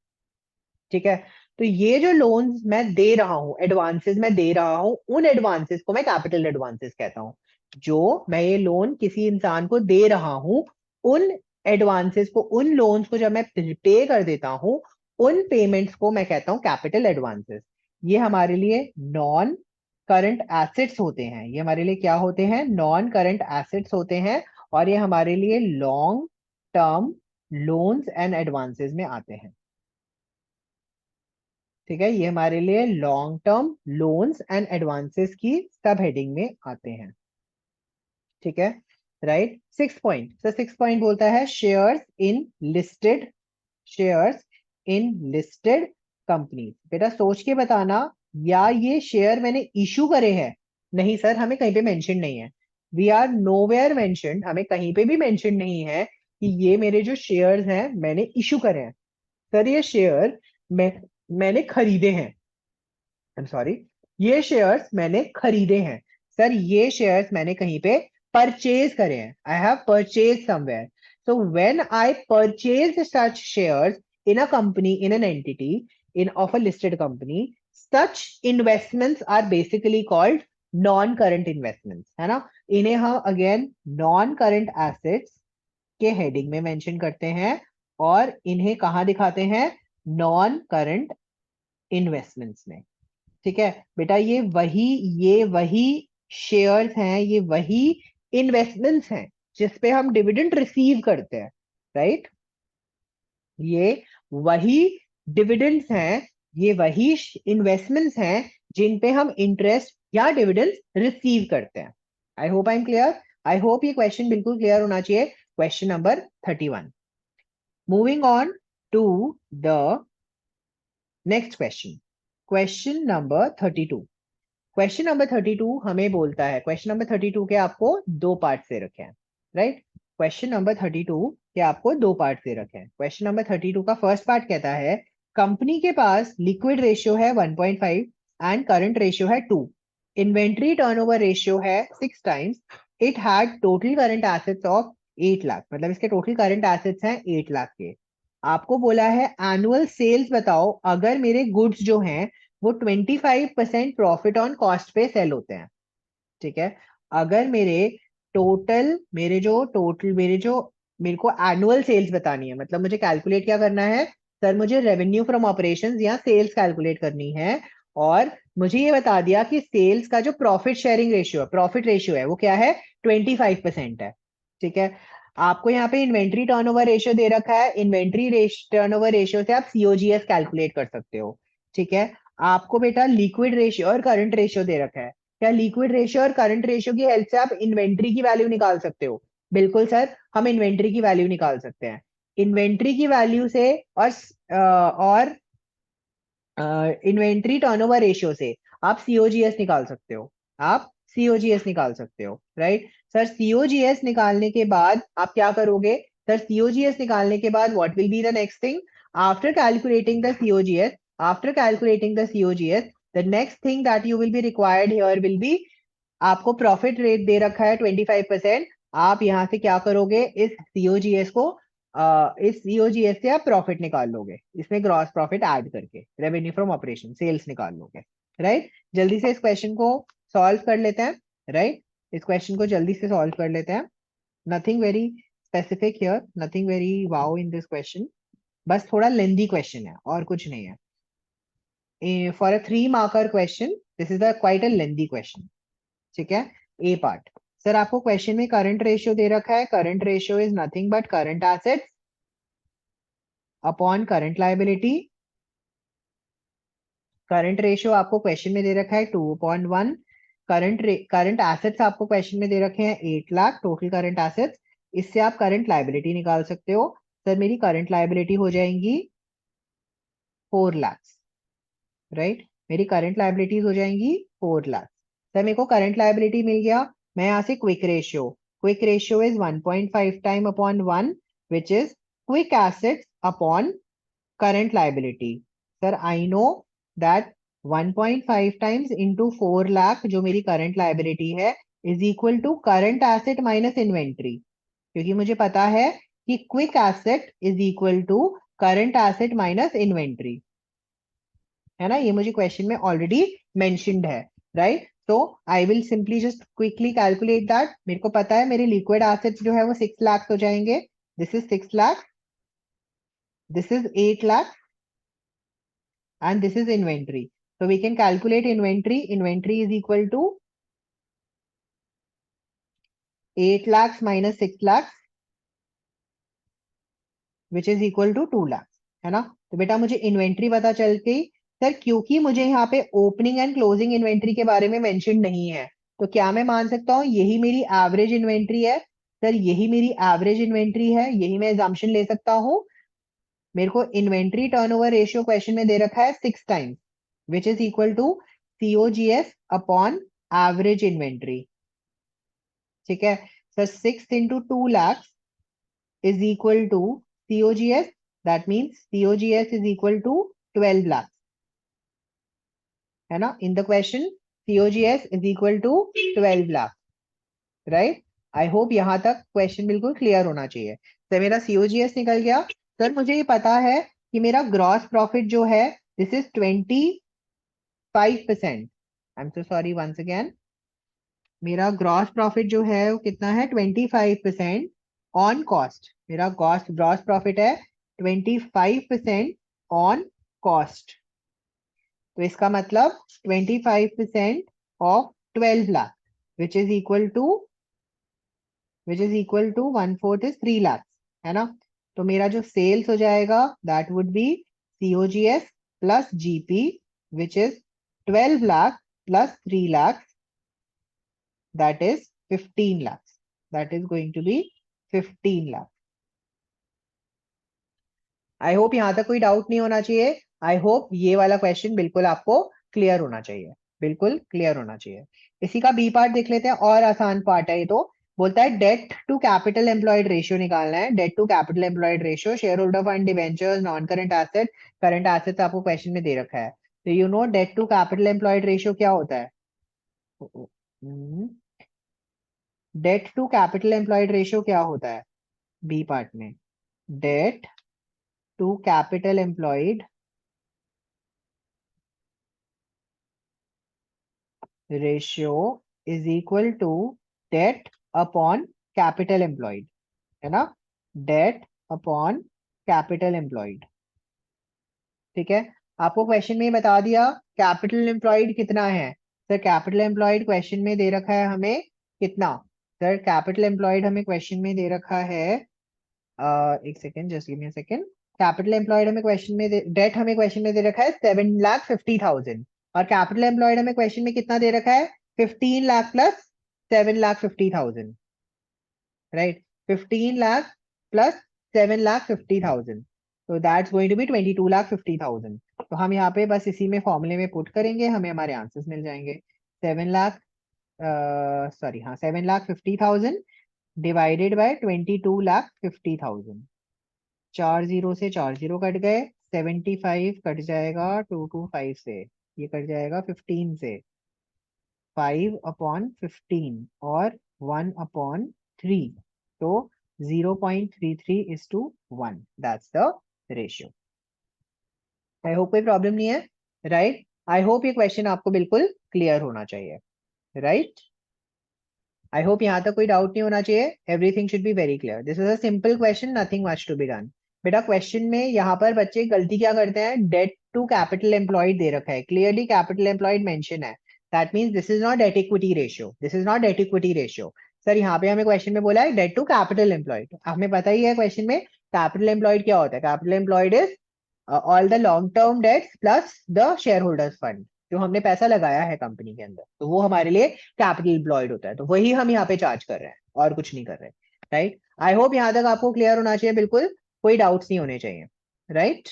ठीक है, तो ये जो लोन्स मैं दे रहा हूं, एडवांसेस मैं दे रहा हूं, उन एडवांसेस को मैं कैपिटल एडवांसेस कहता हूं। जो मैं ये लोन किसी इंसान को दे रहा हूं, उन एडवांसेस को, उन लोन्स को जब मैं पे कर देता हूं, उन पेमेंट्स को मैं कहता हूं कैपिटल एडवांसेस। ये हमारे लिए नॉन करंट एसेट्स होते हैं, ये हमारे लिए क्या होते हैं, नॉन करंट एसेट्स होते हैं, और ये हमारे लिए long term loans and advances में आते हैं। ठीक है, ये हमारे लिए long term loans and advances की सब हेडिंग में आते हैं। ठीक है, right. Six point, sir six point बोलता है shares in listed, shares in listed company. बेटा सोच के बताना, या ये शेयर मैंने इशू करे हैं, नहीं सर हमें कहीं पे मेंशन नहीं है, वी आर नोवेयर मेंशनड, हमें कहीं पे भी मेंशन नहीं है कि ये मेरे जो शेयर्स हैं मैंने इशू करे हैं। सर ये शेयर मैंने खरीदे हैं, आई एम सॉरी, ये शेयर्स मैंने खरीदे हैं। सर ये शेयर्स मैंने कहीं पे परचेज करे हैं, I have purchase somewhere. So when I purchase such shares in a company, in an entity, in of a listed company, such investments are basically called non current investments, है ना। इन्हें हम again non current assets के heading में mention करते हैं, और इन्हें कहां दिखाते हैं, नॉन करंट इन्वेस्टमेंट्स में। ठीक है बेटा, ये वही शेयर्स हैं, ये वही इन्वेस्टमेंट्स हैं जिसपे हम डिविडेंड रिसीव करते हैं, राइट। ये वही डिविडेंड्स हैं, ये वही इन्वेस्टमेंट्स हैं जिन पे हम इंटरेस्ट या डिविडेंड्स रिसीव करते हैं। I hope I am clear, I hope ये क्वेश्चन बिल्कुल क्लियर होना चाहिए। Question number 31। Moving on to the next question, question number 32। Question number 32 हमें बोलता है, क्वेश्चन नंबर 32 के आपको दो पार्ट से रखे हैं, राइट। क्वेश्चन नंबर 32 के आपको दो पार्ट से रखे हैं। क्वेश्चन नंबर 32 का फर्स्ट पार्ट कहता है कंपनी के पास लिक्विड रेशियो है 1.5 एंड करंट रेशियो है 2, इन्वेंट्री टर्नओवर रेशियो है 6 times, it had total current assets of 8 lakh, मतलब इसके टोटल करंट एसेट्स हैं 8 लाख के। आपको बोला है एनुअल सेल्स बताओ अगर मेरे गुड्स जो हैं वो 25% प्रॉफिट ऑन कॉस्ट पे सेल होते हैं। ठीक है, अगर मेरे जो मेरे को एनुअल सेल्स बतानी है, मतलब मुझे कैलकुलेट क्या करना है सर, मुझे रेवेन्यू फ्रॉम ऑपरेशंस या सेल्स कैलकुलेट करनी है, और मुझे ये बता दिया कि सेल्स का जो प्रॉफिट शेयरिंग रेशियो है, प्रॉफिट रेशियो है वो क्या है, 25% है। ठीक है, आपको यहाँ पे इन्वेंट्री टर्नओवर रेशियो दे रखा है, इन्वेंट्री टर्नओवर रेशियो से आप सीओजीएस कैलकुलेट कर सकते हो। ठीक है, आपको बेटा लिक्विड रेशियो और करंट रेशियो दे रखा है, क्या लिक्विड रेशियो और करंट रेशियो की हेल्प से आप इन्वेंट्री की वैल्यू निकाल सकते हो? बिल्कुल सर, हम इन्वेंट्री की वैल्यू निकाल सकते हैं। इन्वेंट्री की वैल्यू से और इन्वेंट्री टर्नओवर रेशियो से आप सीओजीएस निकाल सकते हो। आप सीओजीएस निकाल सकते हो, राइट सर। सीओजीएस निकालने के बाद आप क्या करोगे सर? सीओजीएस निकालने के बाद what will be the next thing? After calculating the COGS, after calculating the COGS, the next thing that you will be required here will be, आपको प्रॉफिट रेट दे रखा है 25%। आप यहां से क्या करोगे? इस सीओजीएस को इस सीओजीएस से आप प्रॉफिट निकाल लोगे, इसमें ग्रॉस प्रॉफिट ऐड करके रेवेन्यू फ्रॉम ऑपरेशन सेल्स निकाल लोगे, राइट। जल्दी से इस क्वेश्चन को सॉल्व कर लेते हैं, राइट। इस क्वेश्चन को जल्दी से सॉल्व कर लेते हैं। Nothing very specific here, nothing very wow in this question, बस थोड़ा लेंदी क्वेश्चन है और कुछ नहीं है। For a 3 marker question this is a quite a lengthy question, ठीक है। ए पार्ट, सर आपको क्वेश्चन में करंट रेशियो दे रखा है। Current ratio is nothing but current assets upon current liability. Current ratio आपको क्वेश्चन में दे रखा है 2/1। करंट एसेट्स आपको क्वेश्चन में दे रखे हैं 8 लाख टोटल करंट एसेट्स। इससे आप करंट लायबिलिटी निकाल सकते हो। सर मेरी करंट लायबिलिटी हो जाएंगी 4 लाख, राइट। मेरी करंट लायबिलिटीज हो जाएंगी 4 लाख। सर मेरे को करंट लायबिलिटी मिल गया। मैं यहाँ से quick ratio is 1.5 time upon 1 which is quick assets upon current liability. Sir, I know that 1.5 times into 4 lakh जो मेरी current liability है is equal to current asset minus inventory, क्योंकि मुझे पता है कि quick asset is equal to current asset minus inventory, है ना। ये मुझे क्वेश्चन में ऑलरेडी मेंशन्ड है, राइट। तो I will simply just quickly calculate that. मेरे को पता है मेरे लिक्विड एसेट्स जो है वो 6 लाख हो जाएंगे। This is 6 lakh, this is 8 lakh and this is inventory. So we can calculate inventory. Inventory is equal to 8 lakhs minus 6 lakhs which is equal to 2 lakhs, है ना। तो बेटा मुझे इन्वेंट्री पता चल गई। सर क्योंकि मुझे यहाँ पे ओपनिंग एंड क्लोजिंग इन्वेंट्री के बारे में मेंशन नहीं है, तो क्या मैं मान सकता हूँ यही मेरी एवरेज इन्वेंट्री है? सर यही मेरी एवरेज इन्वेंट्री है, यही मैं एग्जाम्पशन ले सकता हूँ। मेरे को इन्वेंट्री टर्नओवर रेशियो क्वेश्चन में दे रखा है 6 times which is equal to COGS upon average inventory, ठीक है। Sir 6 into 2 lakhs is equal to COGS, that means COGS is equal to 12 lakhs, है ना। In the question COGS is equal to 12 lakhs, right? I hope यहाँ तक question बिल्कुल clear होना चाहिए। Sir मेरा COGS निकल गया। सर मुझे ये पता है कि मेरा ग्रॉस प्रॉफिट जो है this is 25%। I am so sorry once again, मेरा ग्रॉस प्रॉफिट जो है वो कितना है? 25% ऑन कॉस्ट। मेरा ग्रॉस प्रॉफिट है 25% ऑन कॉस्ट। तो इसका मतलब 25% of 12 lakh which is equal to 1/4 is 3 lakh, है ना। तो मेरा जो सेल्स हो जाएगा that would be COGS plus GP which is 12 lakh plus 3 lakh, that is 15 lakhs. That is going to be 15 lakhs. I hope यहां तक कोई डाउट नहीं होना चाहिए। आई होप ये वाला क्वेश्चन बिल्कुल आपको क्लियर होना चाहिए, बिल्कुल क्लियर होना चाहिए। इसी का बी पार्ट देख लेते हैं, और आसान पार्ट है ये तो। बोलता है debt to capital employed ratio निकालना है। Debt to capital employed ratio, shareholder fund, debentures, non current asset, current assets आपको क्वेश्चन में दे रखा है। तो you know debt to capital employed ratio क्या होता है? Debt to capital employed ratio क्या होता है बी पार्ट में? Debt to capital employed ratio is equal to debt upon capital employed, है ना। डेट अपॉन कैपिटल एम्प्लॉयड, ठीक है। आपको क्वेश्चन में बता दिया कैपिटल एम्प्लॉयड कितना है। सर कैपिटल एम्प्लॉयड क्वेश्चन में दे रखा है हमें कितना? सर कैपिटल एम्प्लॉयड हमें क्वेश्चन में दे रखा है, एक second, just give me a second. Capital employed हमें क्वेश्चन में डेट हमें क्वेश्चन में दे रखा है 7,50,000, और कैपिटल एम्प्लॉयड हमें क्वेश्चन में कितना दे रखा है? 15 lakh plus 7,50,000, right? 15 lakh plus 7,50,000, so that's going to be 22,50,000. तो हम यहाँ पे बस इसी में फॉर्मूले में पुट करेंगे, हमें हमारे आंसर्स मिल जाएंगे। 7,50,000 डिवाइडेड बाय 22,50,000। 4 जीरो से 4 जीरो कट गए, 75 कट जाएगा 225 से, ये कट जाएगा 15 से, 5/15 और 1/3, तो 0.33:1, that's the ratio. I hope कोई प्रॉब्लम नहीं है, राइट? आई होप ये क्वेश्चन आपको बिल्कुल क्लियर होना चाहिए, राइट? आई होप यहाँ तक कोई डाउट नहीं होना चाहिए, everything should be very clear. This is a simple question, nothing much to be done. बेटा क्वेश्चन में यहाँ पर बच्चे गलती क्या करते हैं, डेट टू कैपिटल एम्प्लॉयड दे रखा है, क्लियरली कैपिटल एम्प्लॉयड मेंशन है, that means this is not debt equity ratio, this is not debt equity ratio. Sir यहाँ पे हमें क्वेश्चन में बोला है डेट टू कैपिटल एम्प्लॉयड, हमें पता ही है क्वेश्चन में कैपिटल एम्प्लॉयड क्या होता है। Capital employed is all the long term debts plus the share holders fund, जो हमने पैसा लगाया है कंपनी के अंदर, तो वो हमारे लिए कैपिटल एम्प्लॉयड होता है, तो वही हम यहाँ पे चार्ज कर रहे हैं और कुछ नहीं कर रहे, राइट? आई होप यहाँ तक आपको क्लियर होना चाहिए, बिल्कुल कोई डाउट्स नहीं होने चाहिए, राइट?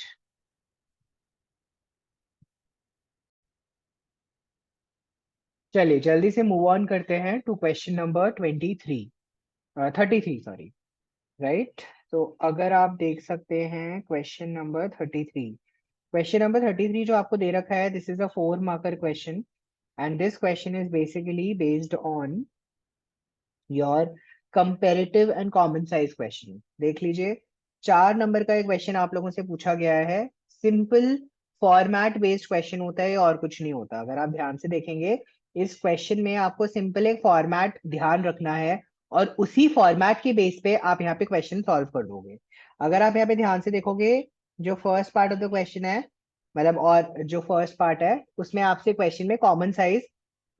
चलिए जल्दी से मूव ऑन करते हैं to question number 33 sorry, right? तो अगर आप देख सकते हैं क्वेश्चन नंबर 33, क्वेश्चन नंबर 33 जो आपको दे रखा है, this is a 4 marker question and this question is basically based on your comparative and common size question. देख लीजिए, 4 नंबर का एक क्वेश्चन आप लोगों से पूछा गया है, सिंपल फॉर्मेट बेस्ड क्वेश्चन होता है और कुछ नहीं होता। अगर आप ध्यान से देखेंगे इस क्वेश्चन में आपको सिंपल एक फॉर्मेट ध्यान रखना है और उसी फॉर्मेट के बेस पे आप यहाँ पे क्वेश्चन सॉल्व कर दोगे। अगर आप यहाँ पे ध्यान से देखोगे, जो first part of the question है, मतलब और जो फर्स्ट पार्ट है उसमें आपसे क्वेश्चन में common size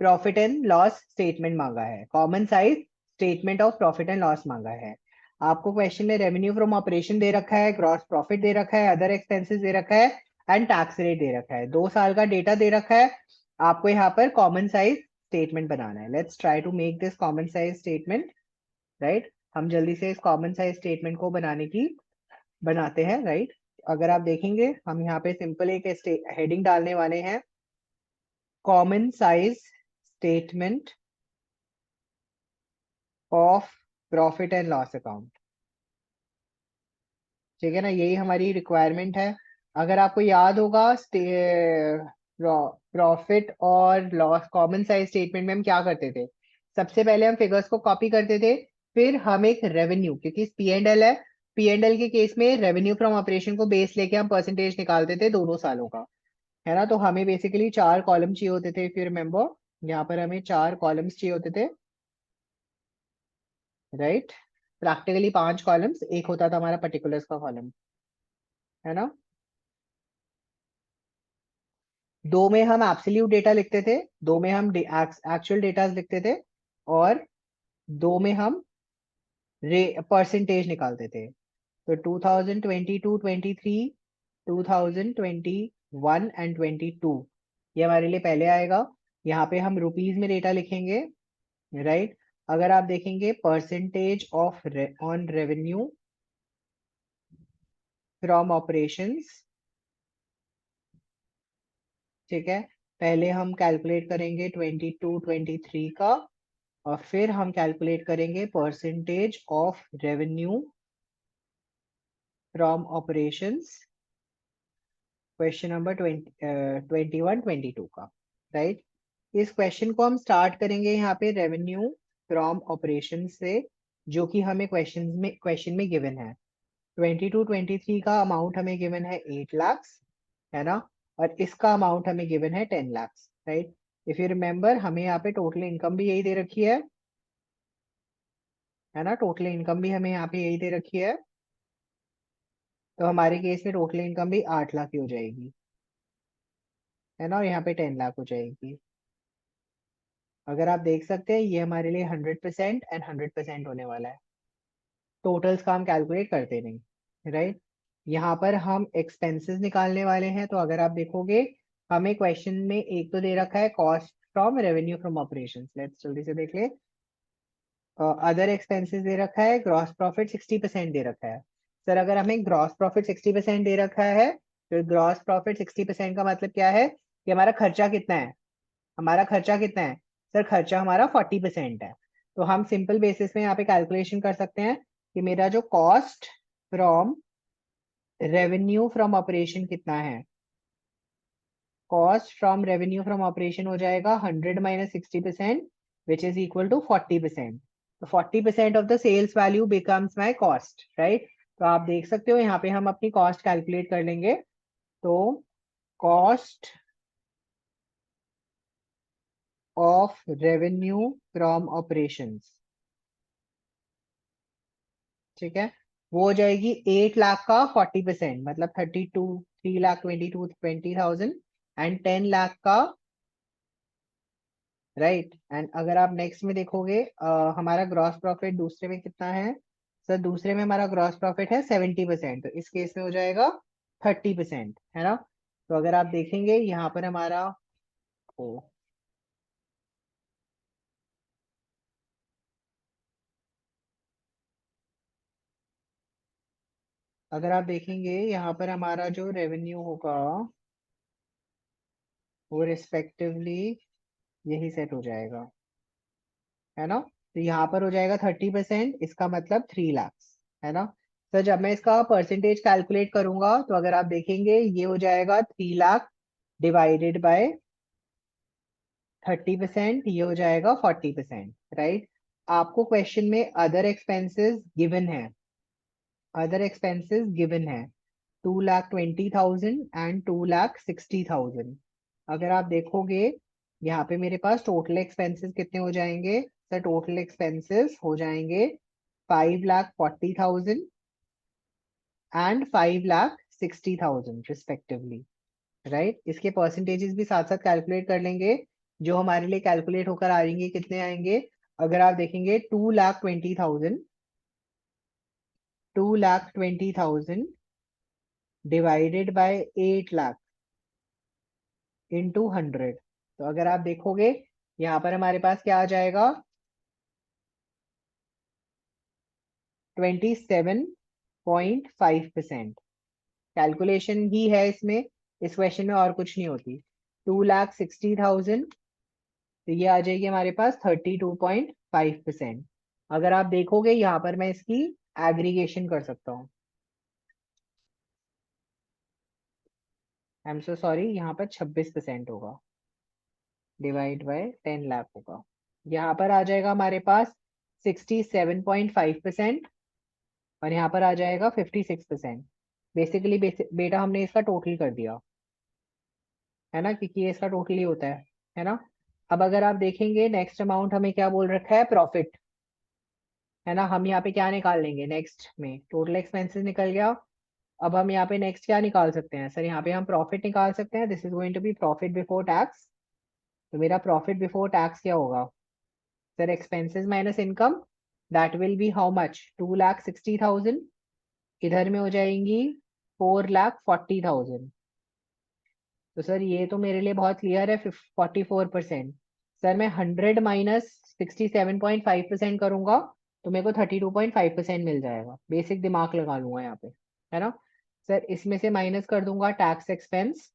profit and loss statement मांगा है, common size statement of profit and loss मांगा है। आपको क्वेश्चन में रेवेन्यू फ्रॉम ऑपरेशन दे रखा है, ग्रॉस प्रॉफिट दे रखा है, अदर एक्सपेंसेस दे रखा है एंड टैक्स रेट दे रखा है, 2 साल का डेटा दे रखा है। आपको यहाँ पर कॉमन साइज स्टेटमेंट बनाना है। Let's try to make this common size statement, right? हम जल्दी से इस कॉमन साइज स्टेटमेंट को बनाते हैं, राइट? अगर आप देखेंगे हम यहाँ पे सिंपल एक हेडिंग डालने वाले हैं, common size statement of profit and loss account. ठीक है ना, यही हमारी रिक्वायरमेंट है। अगर आपको याद होगा प्रॉफिट और लॉस कॉमन साइज स्टेटमेंट में हम क्या करते थे, सबसे पहले हम फिगर्स को कॉपी करते थे, फिर हम एक रेवेन्यू, क्योंकि पी एंड एल है, पी एंड एल के केस में रेवेन्यू फ्रॉम ऑपरेशन को बेस लेके हम परसेंटेज निकालते थे दोनों सालों का, है ना? तो हमें बेसिकली 4 कॉलम चाहिए होते थे, फिर रिमेंबर यहाँ पर हमें 4 कॉलम्स चाहिए होते थे, राइट? प्रैक्टिकली 5 कॉलम्स, एक होता था हमारा पर्टिकुलर्स का कॉलम, है ना? 2 में हम एब्सोल्यूट डेटा लिखते थे, 2 में हम एक्चुअल डेटा लिखते थे और 2 में हम परसेंटेज निकालते थे। तो 2022-23, 2021 एंड 22 ये हमारे लिए पहले आएगा। यहाँ पे हम रुपीज में डेटा लिखेंगे, राइट? अगर आप देखेंगे percentage of on revenue from operations, ठीक है, पहले हम कैलकुलेट करेंगे 22-23 का और फिर हम कैलकुलेट करेंगे percentage of revenue from operations question number 21-22 का, राइट? इस क्वेश्चन को हम स्टार्ट करेंगे यहाँ पे रेवेन्यू फ्रॉम ऑपरेशन से, जो कि हमें क्वेश्चन में गिवन है। 22-23 का अमाउंट हमें गिवन है 8 लाख, है ना? और इसका अमाउंट हमें गिवन है 10 lakh, right? If you remember हमें यहाँ पे टोटल इनकम भी यही दे रखी है ना? टोटल इनकम भी हमें यहाँ पे यही दे रखी है, तो हमारे केस में टोटल इनकम भी 8 लाख की हो जाएगी, है ना? और यहाँ पे 10 लाख हो जाएगी। अगर आप देख सकते हैं ये हमारे लिए 100% एंड 100% होने वाला है, टोटल्स का हम कैलकुलेट करते नहीं, राइट? यहाँ पर हम एक्सपेंसेस निकालने वाले हैं, तो अगर आप देखोगे हमें क्वेश्चन में एक तो दे रखा है cost from revenue from operations. Let's जल्दी से देख ले। अदर एक्सपेंसेस दे रखा है, ग्रॉस प्रॉफिट 60% दे रखा है। सर अगर हमें ग्रॉस प्रॉफिट 60% दे रखा है, तो ग्रॉस प्रॉफिट 60% का मतलब क्या है कि हमारा खर्चा कितना है? हमारा खर्चा कितना है? सर खर्चा हमारा 40% है। तो हम सिंपल बेसिस में यहाँ पे कैलकुलेशन कर सकते हैं कि मेरा जो cost from revenue from operation कितना है। Cost from revenue from operation हो जाएगा 100 minus 60%, which is equal to 40%। तो 40% of the sales value becomes my cost, right. तो आप देख सकते हो यहाँ पे हम अपनी कॉस्ट कैलकुलेट कर लेंगे। तो cost of revenue from operations, ठीक है, वो हो जाएगी 8 लाख का 40%, मतलब 32, 3,22,20,000 एंड 10 लाख का, राइट। एंड अगर आप नेक्स्ट में देखोगे हमारा ग्रॉस प्रॉफिट दूसरे में कितना है? सर दूसरे में हमारा ग्रॉस प्रॉफिट है 70%, तो इस केस में हो जाएगा 30%, है ना। तो अगर आप देखेंगे यहाँ पर हमारा ओ, अगर आप देखेंगे यहाँ पर हमारा जो रेवेन्यू होगा वो रिस्पेक्टिवली यही सेट हो जाएगा, है ना। तो यहाँ पर हो जाएगा 30%, इसका मतलब 3 लाख, है ना। सर जब मैं इसका परसेंटेज कैलकुलेट करूंगा तो अगर आप देखेंगे ये हो जाएगा 3 लाख डिवाइडेड बाय 30%, ये हो जाएगा 40%, राइट। आपको क्वेश्चन में अदर एक्सपेंसेस गिवन है, अदर एक्सपेंसेस गिवन है 2,20,000 एंड 2,60,000। अगर आप देखोगे यहाँ पे मेरे पास टोटल एक्सपेंसेस कितने हो जाएंगे? सर टोटल एक्सपेंसेस हो जाएंगे 5,40,000 एंड 5,60,000 रिस्पेक्टिवली, राइट। इसके परसेंटेजेस भी साथ साथ कैलकुलेट कर लेंगे, जो हमारे लिए कैलकुलेट होकर आएंगे कितने आएंगे। अगर आप देखेंगे 2,20,000 डिवाइडेड बाय 8 लाख इंटू 100, तो अगर आप देखोगे यहाँ पर हमारे पास क्या आ जाएगा? 27.5%। कैलकुलेशन ही है इसमें, इस क्वेश्चन में और कुछ नहीं होती। 2,60,000, तो ये आ जाएगी हमारे पास 32.5%। अगर आप देखोगे यहाँ पर मैं इसकी एग्रीगेशन कर सकता हूँ, आई एम सो सॉरी, यहाँ पर 26% होगा, डिवाइड बाय 10 लाख होगा। यहाँ पर आ जाएगा हमारे पास 67.5%, और यहाँ पर आ जाएगा 56%। बेसिकली बेटा हमने इसका टोटल कर दिया, है ना, क्योंकि ये इसका टोटल ही होता है ना। अब अगर आप देखेंगे नेक्स्ट अमाउंट हमें क्या बोल रखा है? प्रॉफिट, है ना। हम यहाँ पे क्या निकाल लेंगे नेक्स्ट में? टोटल एक्सपेंसेस निकल गया। अब हम यहाँ पे नेक्स्ट क्या निकाल सकते हैं? सर यहाँ पे हम प्रॉफिट निकाल सकते हैं। This is going to be profit before tax. तो मेरा प्रॉफिट बिफोर टैक्स क्या होगा? Sir expenses minus income, that will be how much? 2,60,000, इधर में हो जाएंगी 4,40,000। तो सर ये तो मेरे लिए बहुत क्लियर है, 44%। सर मैं 100 माइनस 67.5% करूंगा तो मेरे को 32.5% मिल जाएगा। बेसिक दिमाग लगा लूंगा यहाँ पे, है ना। सर इसमें से माइनस कर दूंगा tax expense.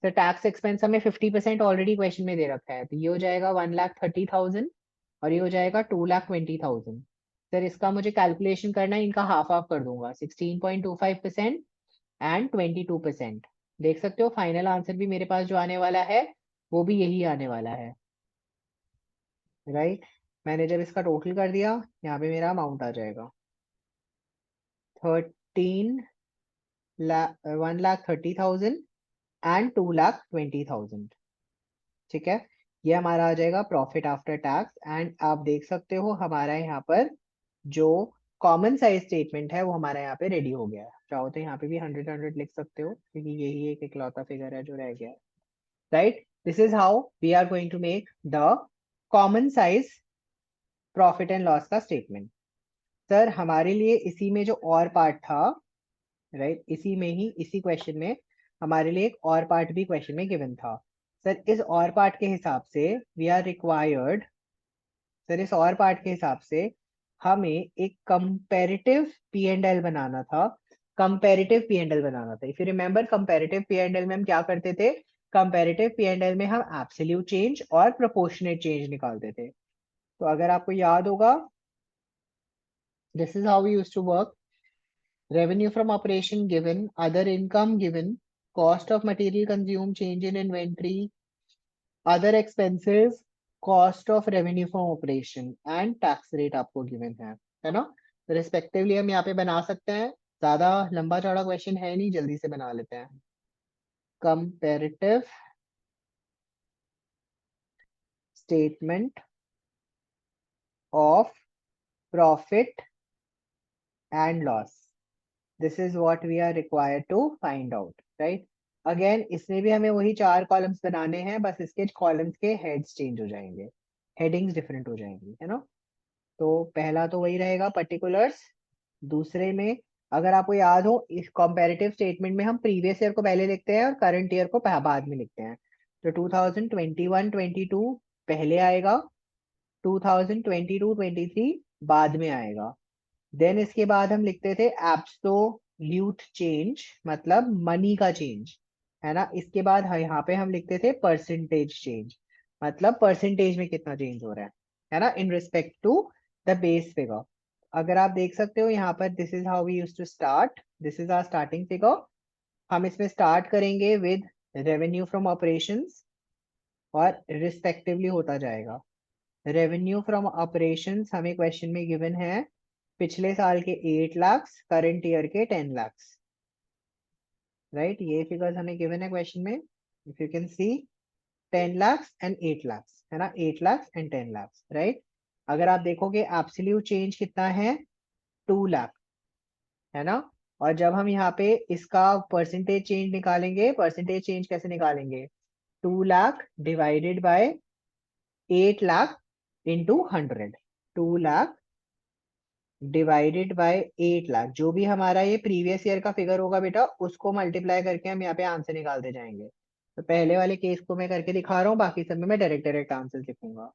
Sir tax expense हमें 50% ऑलरेडी क्वेश्चन में दे रखा है, तो ये हो जाएगा 1,30,000 और ये हो जाएगा 2,20,000। सर इसका मुझे कैलकुलेशन करना है, इनका हाफ हाफ कर दूंगा, 16.25% एंड 22%। देख सकते हो फाइनल आंसर भी मेरे पास जो आने वाला है वो भी यही आने वाला है, राइट। मैंने जब इसका टोटल कर दिया, यहाँ पे मेरा अमाउंट आ जाएगा 13 लाख 1,30,000 एंड 2,20,000, ठीक है। ये हमारा आ जाएगा प्रॉफिट आफ्टर टैक्स। एंड आप देख सकते हो हमारा यहाँ पर जो कॉमन साइज स्टेटमेंट है वो हमारा यहाँ पे रेडी हो गया है। चाहो तो यहाँ पे भी 100 लिख सकते हो, क्योंकि यही एक इकलौता फिगर है जो रह गया है, right. This is how we are going to make the common size profit and loss का स्टेटमेंट। सर हमारे लिए इसी में जो और पार्ट था, राइट, इसी में ही इसी क्वेश्चन में हमारे लिए एक और पार्ट भी क्वेश्चन में गिवन था। सर इस और पार्ट के हिसाब से वी आर रिक्वायर्ड, सर इस और पार्ट के हिसाब से हमें एक कंपैरेटिव पी एंड एल बनाना था। कंपैरेटिव पी एंड एल बनाना था। If you remember, comparative P and L में हम क्या करते थे? कंपैरेटिव पी एंड एल में हम एब्सोल्यूट चेंज और प्रोपोर्शनेट चेंज निकालते थे। तो अगर आपको याद होगा, this is how we used to work. Revenue from operation given, other income given, cost of material consume, change in inventory, other expenses, cost of revenue from operation and tax rate आपको given है ना? Respectively हम यहाँ पे बना सकते हैं। ज्यादा लंबा चौड़ा क्वेश्चन है नहीं, जल्दी से बना लेते हैं। Comparative statement of profit and loss, this is what we are required to find out, right? Again इसमें भी हमें वही 4 कॉलम्स बनाने हैं, बस इसके कॉलम्स के हेड्स चेंज हो जाएंगे, हेडिंग्स डिफरेंट हो जाएंगी, है ना? तो पहला तो वही रहेगा, पर्टिकुलर्स। दूसरे में अगर आपको याद हो, इस कंपैरेटिव स्टेटमेंट में हम प्रीवियस ईयर को पहले लिखते हैं और करंट ईयर को बाद में लिखते हैं। तो 2021-22 पहले आएगा, 2022-23 बाद में आएगा। देन इसके बाद हम लिखते थे एब्सोल्यूट चेंज, मतलब मनी का चेंज, है ना? इसके बाद यहाँ पे हम लिखते थे परसेंटेज चेंज, मतलब परसेंटेज में कितना चेंज हो रहा है ना, in respect to the base figure. अगर आप देख सकते हो यहाँ पर, this is how we used to start, this is our starting figure. हम इसमें स्टार्ट करेंगे विद रेवेन्यू फ्रॉम ऑपरेशंस और रिस्पेक्टिवली होता जाएगा। रेवेन्यू फ्रॉम ऑपरेशंस हमें क्वेश्चन में गिवन है पिछले साल के 8 लाख, करंट ईयर के 10 लाख, राइट? ये फिगर्स हमें गिवन है क्वेश्चन में, if you can see 10 lakh and 8 lakh, है ना? 8 लाख एंड 10 लाख, राइट? अगर आप देखोगे एब्सोल्यूट चेंज कितना है, 2 लाख, है ना? और जब हम यहाँ पे इसका परसेंटेज चेंज निकालेंगे, परसेंटेज चेंज कैसे निकालेंगे? 2 lakh divided bye 8 lakh into 100, 2 lakh divided bye 8 lakh, जो भी हमारा ये प्रीवियस ईयर का फिगर होगा बेटा, उसको मल्टीप्लाई करके हम यहाँ पे आंसर निकालते जाएंगे। तो पहले वाले केस को मैं करके दिखा रहा हूँ, बाकी सब में मैं डायरेक्ट डायरेक्ट आंसर लिखूंगा।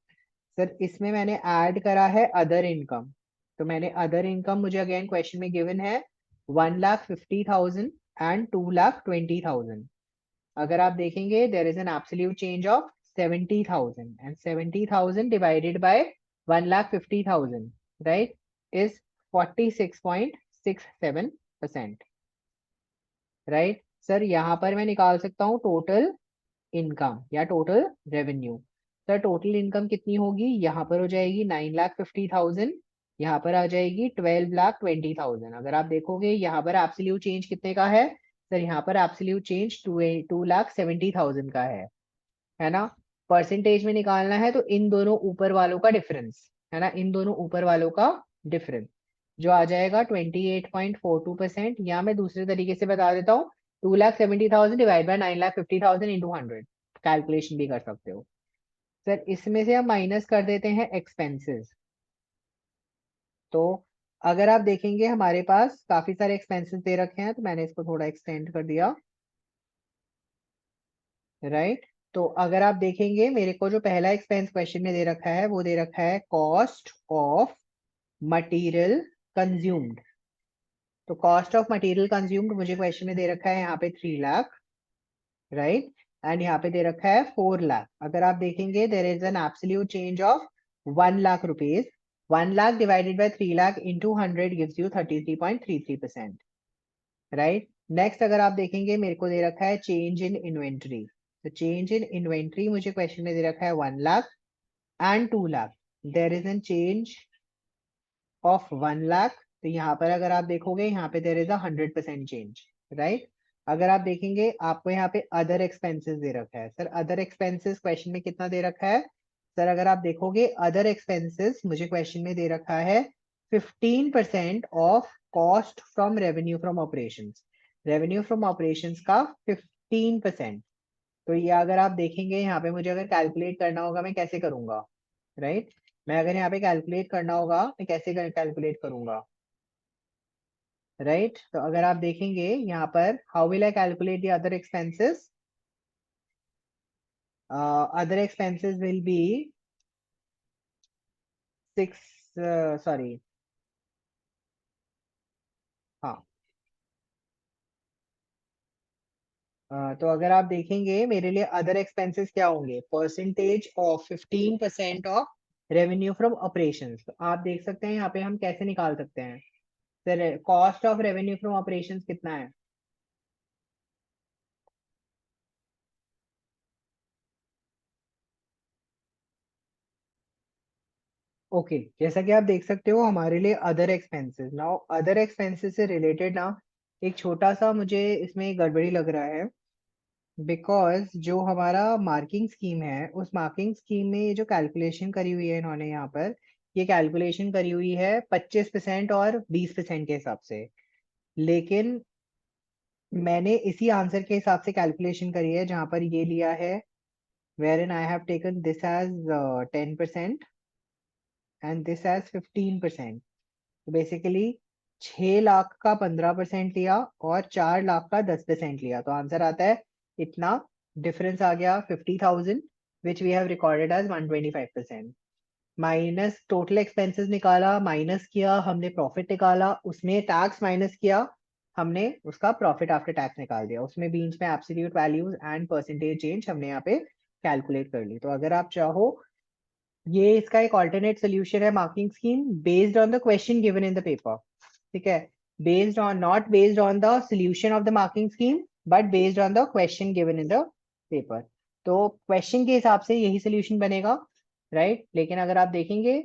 सर इसमें मैंने ऐड करा है अदर इनकम। तो मैंने अदर इनकम, मुझे अगेन क्वेश्चन में गिवन है 1,50,000 एंड 2,20,000। अगर आप देखेंगे, there is an absolute change of 70,000 and 70,000 divided by 1,50,000, right, is 46.67%, right? Sir यहाँ पर मैं निकाल सकता हूँ टोटल इनकम या total revenue. Sir total income कितनी होगी? यहाँ पर हो जाएगी 9,50,000, यहाँ पर आ जाएगी 12,20,000। अगर आप देखोगे यहाँ पर एब्सोल्यूट चेंज कितने का है? सर यहाँ पर एब्सोल्यूट चेंज 2,70,000 का है ना? परसेंटेज में निकालना है तो इन दोनों ऊपर वालों का डिफरेंस, है ना, इन दोनों ऊपर वालों का डिफरेंस जो आ जाएगा 28.42%, या मैं दूसरे तरीके से बता देता हूँ, 2,70,000 डिवाइड बाय 9,50,000 इंटू 100, कैलकुलेशन भी कर सकते हो। सर इसमें से हम माइनस कर देते हैं एक्सपेंसेस। तो अगर आप देखेंगे हमारे पास काफी सारे एक्सपेंसेस दे रखे हैं, तो मैंने इसको थोड़ा एक्सटेंड कर दिया, राइट? तो अगर आप देखेंगे, मेरे को जो पहला एक्सपेंस क्वेश्चन में दे रखा है वो दे रखा है कॉस्ट ऑफ मटेरियल कंज्यूम्ड। तो कॉस्ट ऑफ मटेरियल कंज्यूम्ड मुझे क्वेश्चन में दे रखा है यहाँ पे 3 लाख, राइट? एंड यहाँ पे दे रखा है 4 लाख। अगर आप देखेंगे, there is an absolute change of 1 lakh rupees. 1 lakh divided by 3 lakh into 100 gives you 33.33%, right? Next अगर आप देखेंगे, मेरे को दे रखा है चेंज इन इन्वेंट्री। तो चेंज इन इन्वेंट्री मुझे क्वेश्चन में दे रखा है 1 lakh and 2 lakh. There is an change of 1 lakh. तो यहाँ पर अगर आप देखोगे, यहाँ पे there is a 100% change, right? अगर आप देखेंगे, आपको यहाँ पे अदर एक्सपेंसेस दे रखा है। सर अदर एक्सपेंसेस क्वेश्चन में कितना दे रखा है? सर अगर आप देखोगे, अदर एक्सपेंसेस मुझे क्वेश्चन में दे रखा है 15% of cost from revenue from operations. Revenue from operations का 15%। तो ये अगर आप देखेंगे, यहाँ पे मुझे अगर कैलकुलेट करना होगा, मैं कैसे करूंगा, राइट? मैं अगर यहाँ पे कैलकुलेट करना होगा, मैं कैसे कैलकुलेट करूंगा, राइट? तो अगर आप देखेंगे यहाँ पर, how will I calculate the other expenses? Other expenses will be 6, sorry, हाँ। तो अगर आप देखेंगे मेरे लिए अदर एक्सपेंसेस क्या होंगे, percentage of 15% of revenue from operations. तो आप देख सकते हैं यहाँ पे हम कैसे निकाल सकते हैं। Sir cost of revenue from operations कितना है? ओके, जैसा कि आप देख सकते हो हमारे लिए other expenses, now other expenses से रिलेटेड ना एक छोटा सा मुझे इसमें गड़बड़ी लग रहा है। बिकॉज जो हमारा मार्किंग स्कीम है उस मार्किंग स्कीम में ये जो कैलकुलेशन करी हुई है इन्होंने यहाँ पर, ये कैलकुलेशन करी हुई है 25% और 20% के हिसाब से। लेकिन मैंने इसी आंसर के हिसाब से कैलकुलेशन करी है जहां पर ये लिया है, where in I have taken this as 10% and this as 15%। तो बेसिकली 6 लाख का 15% लिया और 4 लाख का 10% लिया, तो आंसर आता है इतना। डिफरेंस आ गया 50,000 which we have recorded as 125%। Minus total expenses निकाला, माइनस किया हमने प्रॉफिट निकाला, उसमें टैक्स माइनस किया, हमने उसका प्रॉफिट आफ्टर टैक्स निकाल दिया, उसमें बीच में absolute values and percentage change हमने यहाँ पे कैलकुलेट कर ली। तो अगर आप चाहो ये इसका एक ऑल्टरनेट सोल्यूशन है marking scheme based on the question given in the paper. ठीक है, based on, not based on the solution of the marking scheme but based on the question given in the paper. तो question के हिसाब से यही solution बनेगा, right. लेकिन अगर आप देखेंगे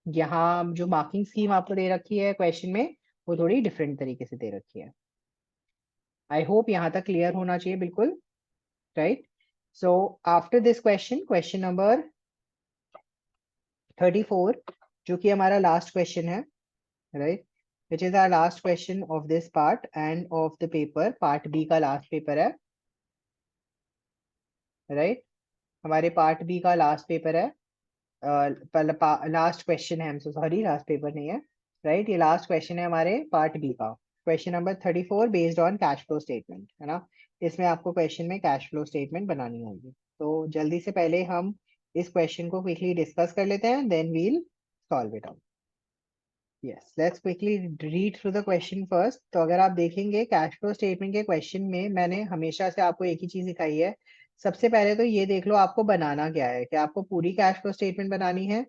यहाँ जो मार्किंग स्कीम आपको दे रखी है क्वेश्चन में वो थोड़ी डिफरेंट तरीके से दे रखी है। आई होप यहाँ तक क्लियर होना चाहिए बिल्कुल, right. So after this question, question number 34, जो कि हमारा लास्ट क्वेश्चन है, right, which is our last question of this part end of the paper, part B का लास्ट पेपर है, राइट। हमारे पार्ट बी का लास्ट पेपर है, last question है, सॉरी लास्ट पेपर नहीं है, राइट। ये लास्ट क्वेश्चन है हमारे पार्ट बी का, question number 34 based on cash flow statement, है ना। इसमें आपको क्वेश्चन में कैश फ्लो स्टेटमेंट बनानी होगी। तो जल्दी से पहले हम इस क्वेश्चन को क्विकली डिस्कस कर लेते हैं, then we'll solve it out. Yes, let's quickly read through the question first. तो अगर आप देखेंगे कैश फ्लो स्टेटमेंट के क्वेश्चन में मैंने हमेशा से आपको एक ही चीज दिखाई है। सबसे पहले तो ये देख लो आपको बनाना क्या है, कि आपको पूरी कैश फ्लो स्टेटमेंट बनानी है।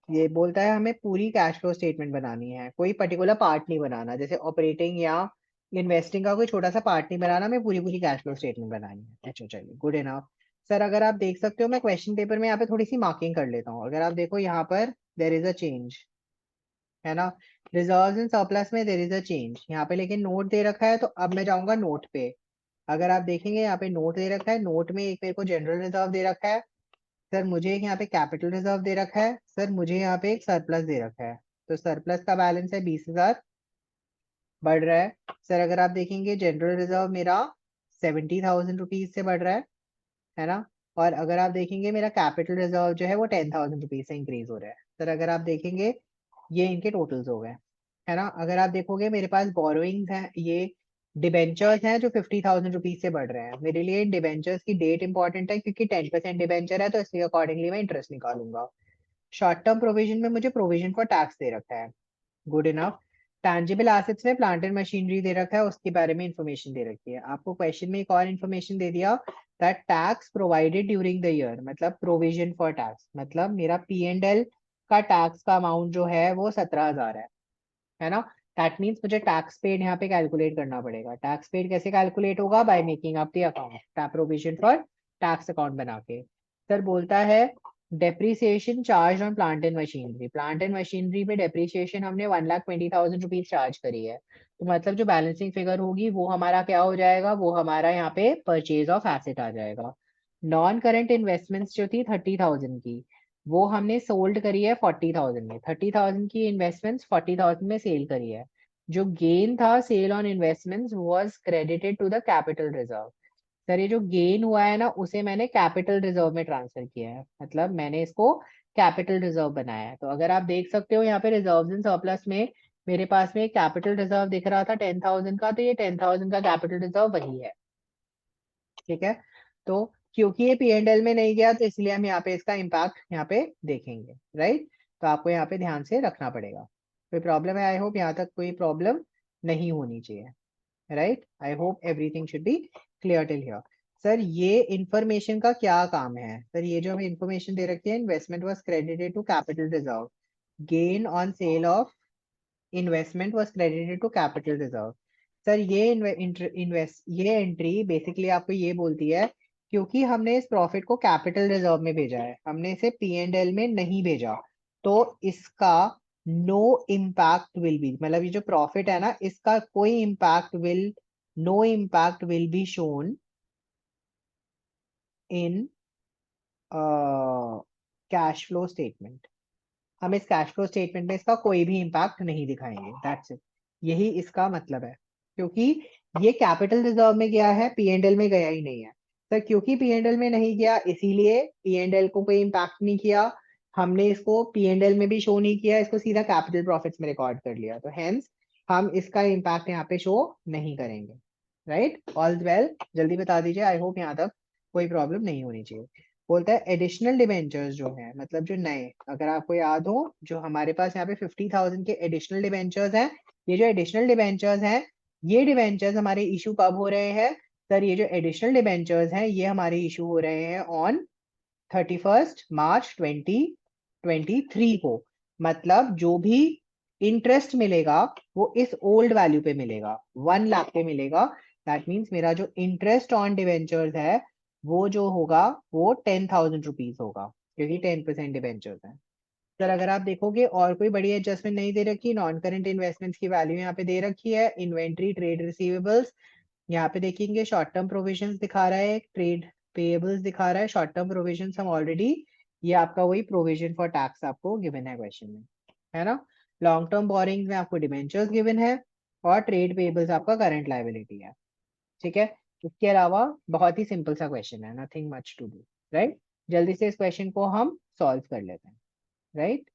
ये बोलता है हमें पूरी कैश फ्लो स्टेटमेंट बनानी है, कोई पर्टिकुलर पार्ट नहीं बनाना, जैसे ऑपरेटिंग या इन्वेस्टिंग का कोई छोटा सा पार्ट नहीं बनाना, हमें पूरी पूरी कैश फ्लो स्टेटमेंट बनानी है। अच्छा चलिए, गुड इनफ। सर अगर आप देख सकते हो मैं क्वेश्चन पेपर में यहाँ पे थोड़ी सी मार्किंग कर लेता हूँ। अगर आप देखो यहाँ पर देर इज अ चेंज, है ना, रिजर्व्स एंड सरप्लस में देयर इज अ चेंज यहाँ पे, लेकिन नोट दे रखा है तो अब मैं जाऊंगा नोट पे। अगर आप देखेंगे यहाँ पे नोट दे रखा है, नोट में एक मेरे को जनरल रिजर्व दे रखा है, सर मुझे एक यहाँ पे कैपिटल रिजर्व दे रखा है, सर मुझे यहाँ पे एक सरप्लस दे रखा है। तो सरप्लस का बैलेंस है 20,000, बढ़ रहा है। सर अगर आप देखेंगे जनरल रिजर्व मेरा 70,000 रुपीज से बढ़ रहा है ना। और अगर आप देखेंगे मेरा कैपिटल रिजर्व जो है वो 10,000 रुपीज से इंक्रीज हो रहा है। सर अगर आप देखेंगे ये इनके टोटल्स हो गए, है ना। अगर आप देखोगे मेरे पास बोरोइंग्स हैं, ये डिबेंचर्स हैं जो 50,000 रुपीज से बढ़ रहे हैं। मेरे लिए डिबेंचर्स की डेट इंपॉर्टेंट है क्योंकि 10% डिबेंचर है, तो इसलिए अकॉर्डिंगली मैं इंटरेस्ट निकालूंगा। शॉर्ट टर्म प्रोविजन में मुझे प्रोविजन फॉर टैक्स दे रखा है, गुड इनफ। टैंजिबल एसेट्स में प्लांट एंड मशीनरी दे रखा है, उसके बारे में इंफॉर्मेशन दे रखी है। आपको क्वेश्चन में एक और इन्फॉर्मेशन दे दिया, that tax provided during the year, मतलब प्रोविजन फॉर टैक्स, मतलब मेरा P&L का टैक्स का अमाउंट जो है वो 17,000 है ना। दैट मीन्स मुझे टैक्स पेड यहाँ पे कैलकुलेट करना पड़ेगा। टैक्स पेड कैसे कैलकुलेट होगा, by making up the account, provision for tax account बना के। सर बोलता है depreciation charge on plant and machinery, plant and machinery पे डेप्रीसिएशन हमने 1,20,000 रुपीज चार्ज करी है। तो मतलब जो बैलेंसिंग फिगर होगी वो हमारा क्या हो जाएगा, वो हमारा यहाँ पे परचेज ऑफ एसेट आ जाएगा। नॉन करेंट इन्वेस्टमेंट्स जो थी 30,000 की, वो हमने सोल्ड करी है 40,000 में। 30,000 की इन्वेस्टमेंट्स 40,000 में सेल करी है। जो गेन था sale on investments was credited to the capital reserve. Sir ये जो गेन हुआ है ना उसे मैंने कैपिटल रिजर्व में ट्रांसफर किया है, मतलब मैंने इसको कैपिटल रिजर्व बनाया है। तो अगर आप देख सकते हो यहाँ पे रिजर्व एंड सरप्लस में मेरे पास में कैपिटल रिजर्व दिख रहा था 10,000 का, तो ये 10,000 का कैपिटल रिजर्व वही है, ठीक है। तो क्योंकि ये पी एंड एल में नहीं गया तो इसलिए हम यहाँ पे इसका इम्पैक्ट यहाँ पे देखेंगे, राइट। तो आपको यहाँ पे ध्यान से रखना पड़ेगा। कोई प्रॉब्लम है? आई होप यहाँ तक कोई प्रॉब्लम नहीं होनी चाहिए, right. I hope everything should be clear till here. Sir ये इंफॉर्मेशन का क्या काम है? सर ये जो हमें इंफॉर्मेशन दे रखी है, investment was credited to capital reserve, gain on sale of investment was credited to capital reserve. Sir ये एंट्री बेसिकली आपको ये बोलती है क्योंकि हमने इस प्रॉफिट को कैपिटल रिजर्व में भेजा है, हमने इसे पी एंड एल में नहीं भेजा, तो इसका नो इम्पैक्ट विल बी, मतलब ये जो प्रॉफिट है ना, इसका कोई impact will, no impact will be shown in cash flow statement. हम इस कैश फ्लो स्टेटमेंट में इसका कोई भी इम्पैक्ट नहीं दिखाएंगे, दैट्स इट। यही इसका मतलब है, क्योंकि ये कैपिटल रिजर्व में गया है, पी एंड एल में गया ही नहीं है। सर क्योंकि पी एंड एल में नहीं गया इसीलिए पी एंड एल को कोई इम्पैक्ट नहीं किया, हमने इसको पी एंड एल में भी शो नहीं किया, इसको सीधा कैपिटल प्रॉफिट्स में रिकॉर्ड कर लिया, तो हेंस हम इसका इम्पैक्ट यहाँ पे शो नहीं करेंगे, राइट। ऑल वेल, जल्दी बता दीजिए, आई होप यहाँ तक कोई प्रॉब्लम नहीं होनी चाहिए। बोलता है एडिशनल डिबेंचर्स जो है, मतलब जो नए, अगर आपको याद हो जो हमारे पास यहाँ पे 50,000 के एडिशनल डिबेंचर्स हैं, ये जो एडिशनल डिबेंचर्स हैं, ये डिबेंचर्स हमारे इशू कब हो रहे हैं? सर ये जो एडिशनल डिबेंचर्स हैं ये हमारे इशू हो रहे हैं ऑन 31 मार्च 2023 को। मतलब जो भी इंटरेस्ट मिलेगा वो इस ओल्ड वैल्यू पे मिलेगा, 1 लाख पे मिलेगा। दैट मीन्स मेरा जो इंटरेस्ट ऑन डिवेंचर्स है वो जो होगा वो 10,000 रुपीज होगा, क्योंकि 10% डिवेंचर्स है। सर अगर आप देखोगे और कोई बड़ी एडजस्टमेंट नहीं दे रखी, नॉन करेंट इन्वेस्टमेंट्स की वैल्यू यहाँ पे दे रखी है, इन्वेंट्री, ट्रेड रिसीवेबल्स, यहाँ पे देखेंगे शॉर्ट टर्म प्रोविजंस दिखा रहा है, ट्रेड पेएबल्स दिखा रहा है, शॉर्ट टर्म प्रोविजंस हम ऑलरेडी, ये आपका वही प्रोविजन फॉर टैक्स आपको गिवन है क्वेश्चन में, है ना। लॉन्ग टर्म बोरिंग में आपको डिबेंचर्स गिवन है और ट्रेड पेएबल्स आपका करंट लायबिलिटी है, ठीक है। इसके अलावा बहुत ही सिंपल सा क्वेश्चन है, nothing much to do, right. जल्दी से इस क्वेश्चन को हम सॉल्व कर लेते हैं, राइट।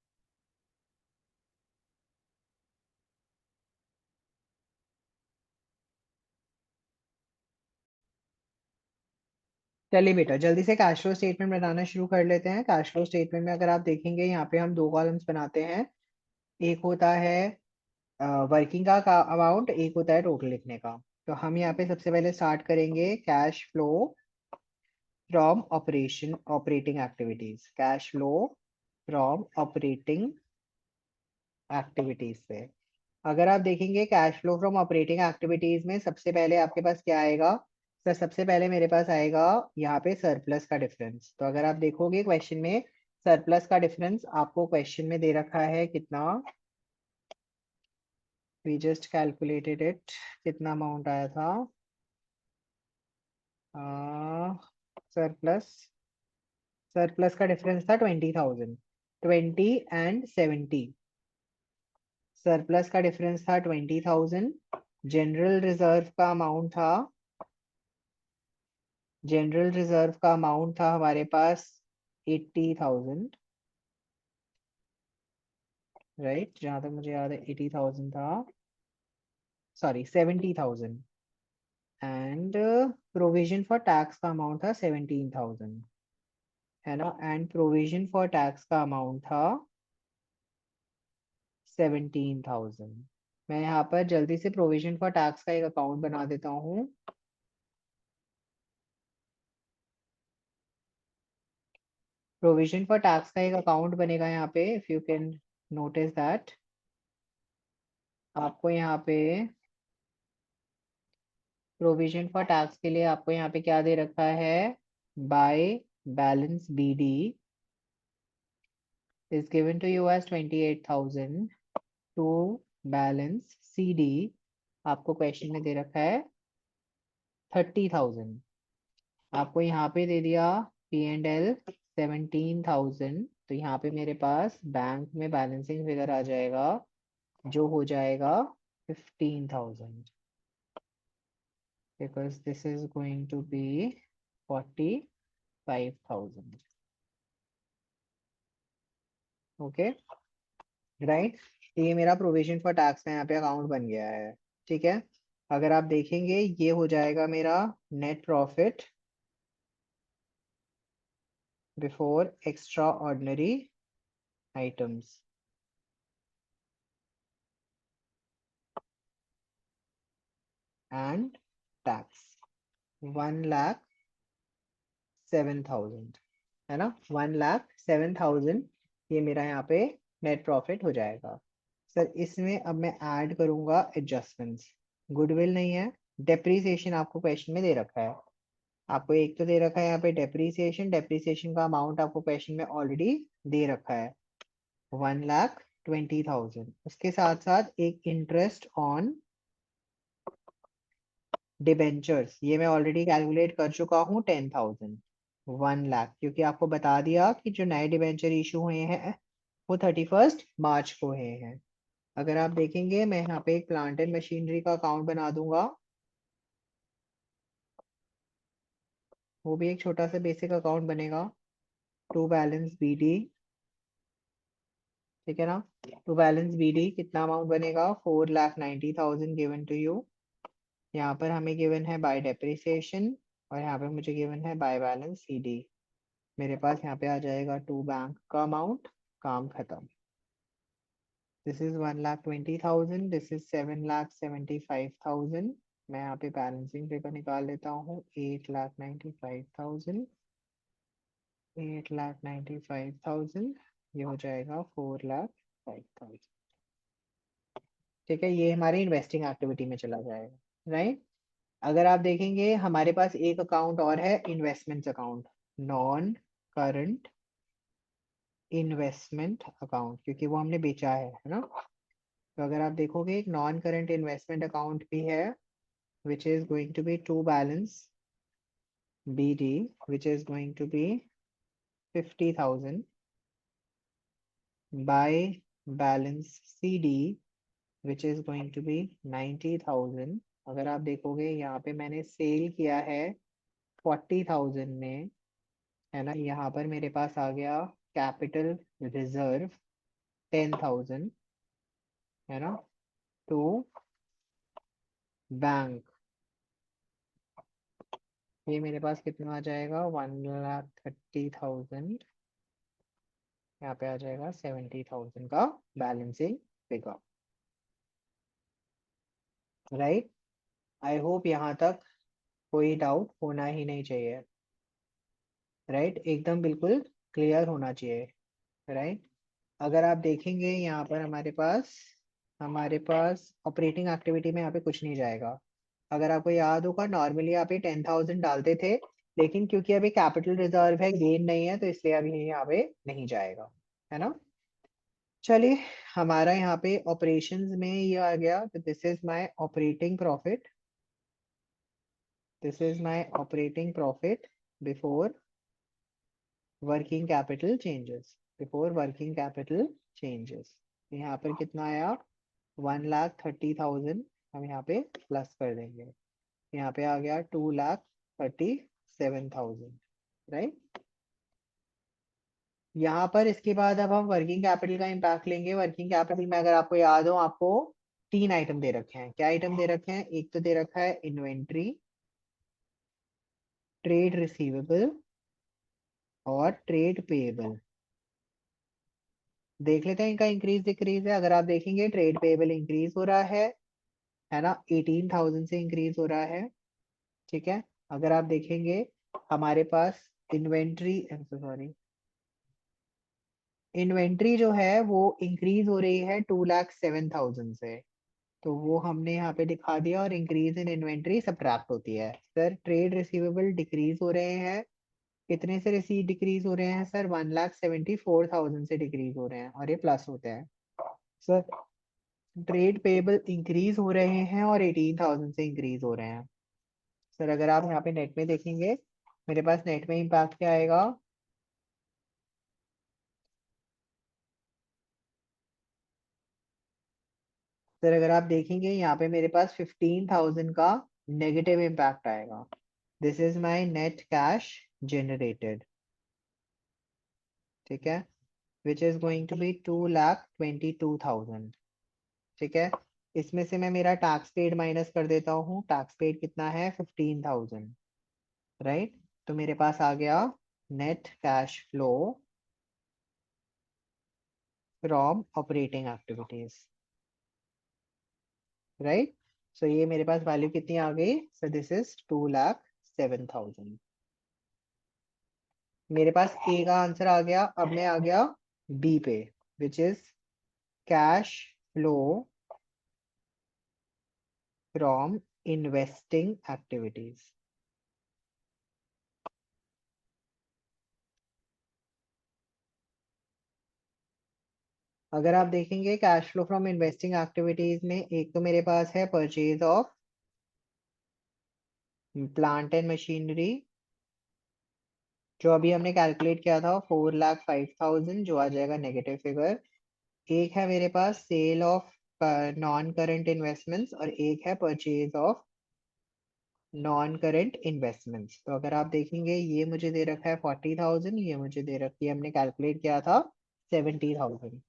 चलिए बेटा जल्दी से कैश फ्लो स्टेटमेंट बनाना शुरू कर लेते हैं। कैश फ्लो स्टेटमेंट में अगर आप देखेंगे यहाँ पे हम दो कॉलम्स बनाते हैं, एक होता है वर्किंग का अमाउंट, एक होता है टोटल लिखने का। तो हम यहाँ पे सबसे पहले स्टार्ट करेंगे cash flow from operating activities, cash flow from operating activities से। अगर आप देखेंगे cash flow from operating activities में सबसे पहले आपके पास क्या आएगा? सर सबसे पहले मेरे पास आएगा यहाँ पे सरप्लस का डिफरेंस। तो अगर आप देखोगे क्वेश्चन में सरप्लस का डिफरेंस आपको क्वेश्चन में दे रखा है कितना, वी जस्ट कैलकुलेटेड इट, कितना अमाउंट आया था? सरप्लस सरप्लस का डिफरेंस था 20,000, 20 एंड 70। सरप्लस का डिफरेंस था 20,000। जनरल रिजर्व का अमाउंट था, जनरल रिजर्व का अमाउंट था हमारे पास 80,000, राइट। जहां तक मुझे याद है 80,000 था, sorry 70,000। And provision for tax का अमाउंट था 17,000, है ना। एंड प्रोविजन फॉर टैक्स का अमाउंट था 17,000। मैं यहाँ पर जल्दी से प्रोविजन फॉर टैक्स का एक अकाउंट बना देता हूँ। प्रोविजन फॉर टैक्स का एक अकाउंट बनेगा यहाँ पे, if you can notice that. आपको यहाँ पे प्रोविजन फॉर टैक्स के लिए आपको यहाँ पे क्या दे रखा है? By balance BD is given to you as 28,000 to balance CD आपको क्वेश्चन में दे रखा है 30,000। आपको यहाँ पे दे दिया P&L 17,000, तो यहाँ पे मेरे पास बैंक में बैलेंसिंग फिगर आ जाएगा जो हो जाएगा 15,000, because this is going to be 45,000, okay, right. ये मेरा प्रोविजन फॉर टैक्स का यहाँ पे अकाउंट बन गया है, ठीक है। अगर आप देखेंगे ये हो जाएगा मेरा net profit before extra ordinary items. And tax 1,07,000 है ना, 1,07,000 ये मेरा यहाँ पे नेट प्रॉफिट हो जाएगा। सर इसमें अब मैं ऐड करूंगा एडजस्टमेंट्स। गुडविल नहीं है, डेप्रीसिएशन आपको क्वेश्चन में दे रखा है। आपको एक तो दे रखा है यहाँ पे डेप्रीसिएशन, डेप्रीसिएशन का अमाउंट आपको क्वेश्चन में ऑलरेडी दे रखा है 1,20,000। उसके साथ साथ एक इंटरेस्ट ऑन डिबेंचर्स, ये मैं ऑलरेडी कैलकुलेट कर चुका हूँ 10,000। 1,00,000 क्योंकि आपको बता दिया कि जो नए डिबेंचर इशू हुए हैं वो 31 मार्च को हुए हैं। अगर आप देखेंगे मैं यहाँ पे एक प्लांट एंड मशीनरी का अकाउंट बना दूंगा, वो भी एक छोटा सा बेसिक अकाउंट बनेगा, टू बैलेंस बीडी। ठीक है ना, टू बैलेंस बीडी कितना अमाउंट बनेगा 4,90,000 गिवन टू यू। यहाँ पर हमें गिवन है बाय डेप्रिसिएशन और यहाँ पे मुझे गिवन है बाय बैलेंस सीडी। मेरे पास यहाँ पे आ जाएगा टू बैंक का अमाउंट, काम खत्म। This is 1,20,000, this is 7,75,000। मैं यहाँ पे बैलेंसिंग पेपर निकाल लेता हूँ, 8,95,000, 8,95,000, ये हो जाएगा 4,05,000। ठीक है, ये हमारी इन्वेस्टिंग एक्टिविटी में चला जाएगा, राइट। अगर आप देखेंगे हमारे पास एक अकाउंट और है, investment account, non current investment account, क्योंकि वो हमने बेचा है ना। तो अगर आप देखोगे एक नॉन करंट इन्वेस्टमेंट अकाउंट भी है, which is going to be to balance BD, which is going to be 50,000 by balance CD, which is going to be 90,000। अगर आप देखोगे यहाँ पे मैंने सेल किया है 40,000 में, है ना। यहाँ पर मेरे पास आ गया कैपिटल रिजर्व 10,000, है ना, टू बैंक। ये मेरे पास कितना आ जाएगा 1,30,000, यहाँ पे आ जाएगा 70,000 का balancing figure, right. I hope यहाँ तक कोई डाउट होना ही नहीं चाहिए, राइट, एकदम बिल्कुल क्लियर होना चाहिए, राइट। अगर आप देखेंगे यहाँ पर हमारे पास ऑपरेटिंग एक्टिविटी में यहाँ पे कुछ नहीं जाएगा। अगर आपको याद होगा नॉर्मली आप 10,000 डालते थे, लेकिन क्योंकि अभी कैपिटल रिजर्व है, गेन नहीं है, तो इसलिए अभी यहाँ पे नहीं जाएगा, है ना। चलिए, हमारा यहाँ पे ऑपरेशंस में ये आ गया, तो this is my operating profit, this is my operating profit before working capital changes, before working capital changes. यहाँ पर कितना आया 1,30,000, हम यहाँ पे प्लस कर देंगे, यहाँ पे आ गया 2,37,000, राइट। यहाँ पर इसके बाद अब हम वर्किंग कैपिटल का इम्पैक्ट लेंगे। वर्किंग कैपिटल में अगर आपको याद हो, आपको 3 आइटम दे रखे हैं। क्या आइटम दे रखे हैं? एक तो दे रखा है इन्वेंट्री, ट्रेड रिसीवेबल और ट्रेड पेएबल। देख लेते हैं इनका इंक्रीज डिक्रीज है। अगर आप देखेंगे ट्रेड पेएबल इंक्रीज हो रहा है ना, 18,000 से इंक्रीज हो रहा है, ठीक है। अगर आप देखेंगे हमारे पास इन्वेंट्री, सॉरी, इन्वेंट्री जो है वो इंक्रीज हो रही है 2,07,000 से, तो वो हमने यहाँ पे दिखा दिया, और इंक्रीज इन इन्वेंट्री सब्ट्रैक्ट होती है। सर ट्रेड रिसीवेबल डिक्रीज हो रहे हैं, कितने से रिसीव डिक्रीज हो रहे हैं सर? 1,74,000 से डिक्रीज हो रहे हैं, और ये प्लस होते हैं। सर ट्रेड पेएबल इंक्रीज हो रहे हैं और 18,000 से इंक्रीज हो रहे हैं। सर अगर आप यहाँ पे नेट में देखेंगे, मेरे पास नेट में इम्पैक्ट क्या आएगा? सर अगर आप देखेंगे यहाँ पे मेरे पास 15,000 का नेगेटिव इम्पैक्ट आएगा। This is my net cash generated, ठीक है, which is going to be 2,22,000, ठीक है। इसमें से मैं मेरा टैक्स पेड माइनस कर देता हूँ। टैक्स पेड कितना है? 15,000, राइट। तो मेरे पास आ गया net cash flow from operating activities, right? So ये मेरे पास वैल्यू कितनी आ गई? So this is 2,07,000. मेरे पास ए का आंसर आ गया. अब मैं आ गया बी पे, which is cash flow from investing activities. अगर आप देखेंगे cash flow from investing activities में एक तो मेरे पास है purchase of plant and machinery, जो अभी हमने कैलकुलेट किया था 4,05,000, जो आ जाएगा नेगेटिव फिगर. एक है मेरे पास sale of non current investments और एक है purchase of non current investments. तो अगर आप देखेंगे ये मुझे दे रखा है 40,000, ये मुझे दे रखी है, हमने कैलकुलेट किया था 70,000.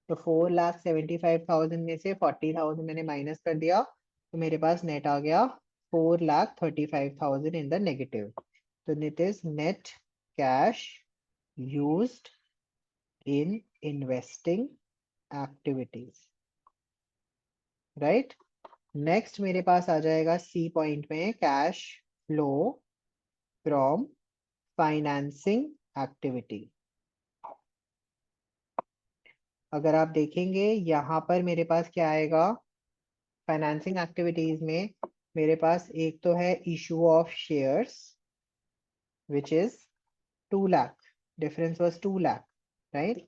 तो 4,75,000 में से 40,000 मैंने माइनस कर दिया, तो मेरे पास नेट आ गया 4,35,000 इन द नेगेटिव. तो it is net cash used in investing activities, right. Next मेरे पास आ जाएगा सी पॉइंट में cash flow from financing activity. अगर आप देखेंगे यहाँ पर मेरे पास क्या आएगा फाइनेंसिंग एक्टिविटीज में, मेरे पास एक तो है issue of shares which is 2 lakh, difference was 2 lakh, right.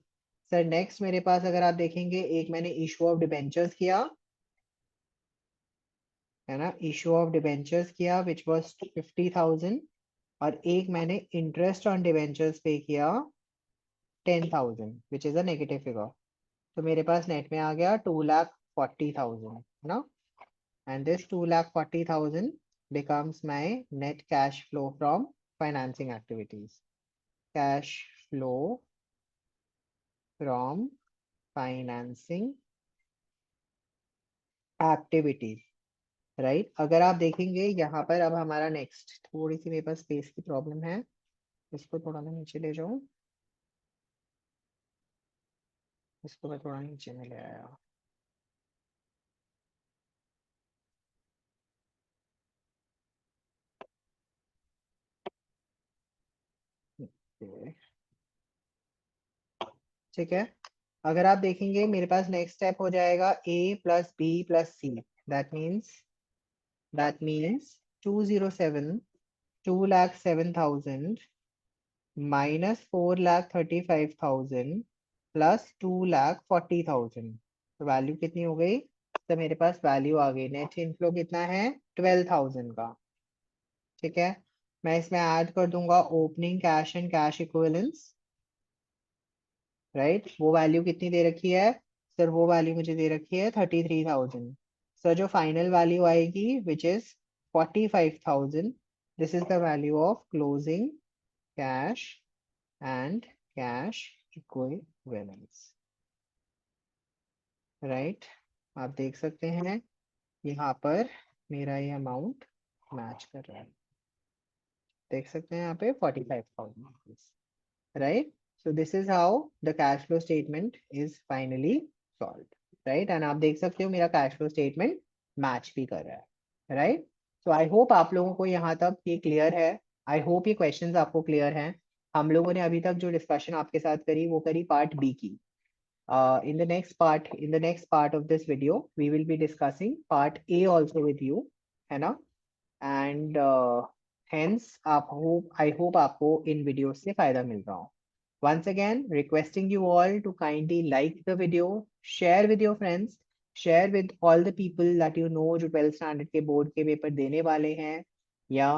Sir next मेरे पास अगर आप देखेंगे एक मैंने इशू ऑफ डिबेंचर्स किया, है ना, इशू ऑफ डिबेंचर्स किया विच वाज 50,000, और एक मैंने इंटरेस्ट ऑन डिबेंचर्स पे किया 10,000 which is a negative figure. तो मेरे पास नेट में आ गया 2,40,000, है ना. And this 2,40,000 becomes my net cash flow from financing activities. Cash flow from financing activities, right. अगर आप देखेंगे यहाँ पर अब हमारा नेक्स्ट, थोड़ी सी मेरे पास स्पेस की प्रॉब्लम है, इसको थोड़ा मैं नीचे ले जाऊं, इसको मैं थोड़ा नीचे में ले आया. ठीक है. अगर आप देखेंगे मेरे पास नेक्स्ट स्टेप हो जाएगा a plus B plus C. That means 207 2,07,000 minus 4,35,000 plus 2,40,000. तो वैल्यू कितनी हो गई? तो मेरे पास वैल्यू आ गई, नेट इनफ्लो कितना है 12,000 का. ठीक है. मैं इसमें ऐड कर दूंगा opening cash and cash equivalence, right. वो वैल्यू कितनी दे रखी है सर? वो वैल्यू मुझे दे रखी है 33,000. सर जो फाइनल वैल्यू आएगी which is 45,000, this is the value of closing cash and cash equivalence, right. आप देख सकते हैं यहाँ पर मेरा ये अमाउंट मैच कर रहा है. देख सकते हैं यहाँ पे 45,000, right. So this is how the cash flow statement is finally solved, right. And आप देख सकते हो मेरा cash flow statement match भी कर रहा है, right. So I hope आप लोगों को यहाँ तक ये clear है. I hope ये questions आपको clear हैं. हम लोगों ने अभी तक जो discussion आपके साथ करी वो करी part B की. In the next part of this video we will be discussing part A also with you, है ना. And hence I hope आपको इन वीडियो से फायदा मिल रहा हो. Once again, requesting you all to kindly like the video, share with your friends, share with all the people that you know जो 12th standard के board के पेपर देने वाले हैं या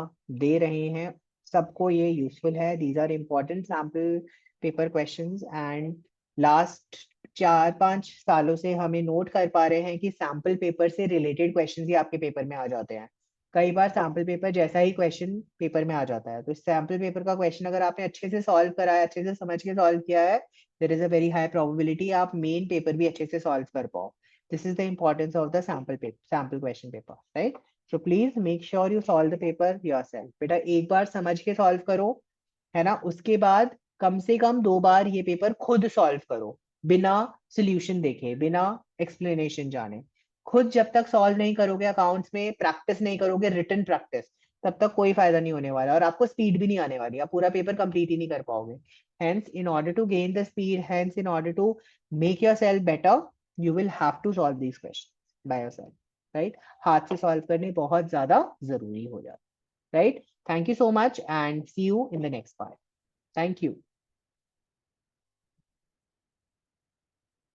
दे रहे हैं. सबको ये यूजफुल है. These are important sample paper questions and last 4-5 सालों से हमें नोट कर पा रहे हैं कि सैम्पल पेपर से रिलेटेड क्वेश्चंस ही आपके पेपर में आ जाते हैं. कई बार सैम्पल पेपर जैसा ही क्वेश्चन पेपर में आ जाता है. तो सैम्पल पेपर का क्वेश्चन अगर आपने अच्छे से सॉल्व करा है, अच्छे से समझ के सॉल्व किया है, there is a very high probability आप मेन पेपर भी अच्छे से सॉल्व कर पाओ. This is the importance of the sample question paper, right. So please make sure you solve the paper yourself. बेटा एक बार समझ के सॉल्व करो, है ना। उसके बाद कम से कम 2 बार ये पेपर खुद सॉल्व करो, बिना सोल्यूशन देखे, बिना एक्सप्लेनेशन जाने। खुद जब तक सॉल्व नहीं करोगे अकाउंट्स में, प्रैक्टिस नहीं करोगे, रिटन प्रैक्टिस, तब तक कोई फायदा नहीं होने वाला, और आपको स्पीड भी नहीं आने वाली, आप पूरा पेपर कंप्लीट ही नहीं कर पाओगे। Hence, in order to gain the speed, hence in order to make yourself better, you will have to solve these questions by yourself, right? हाथ से सॉल्व करने बहुत ज्यादा जरूरी हो जाता है, right? Thank you so much and see you in the next part. Thank you.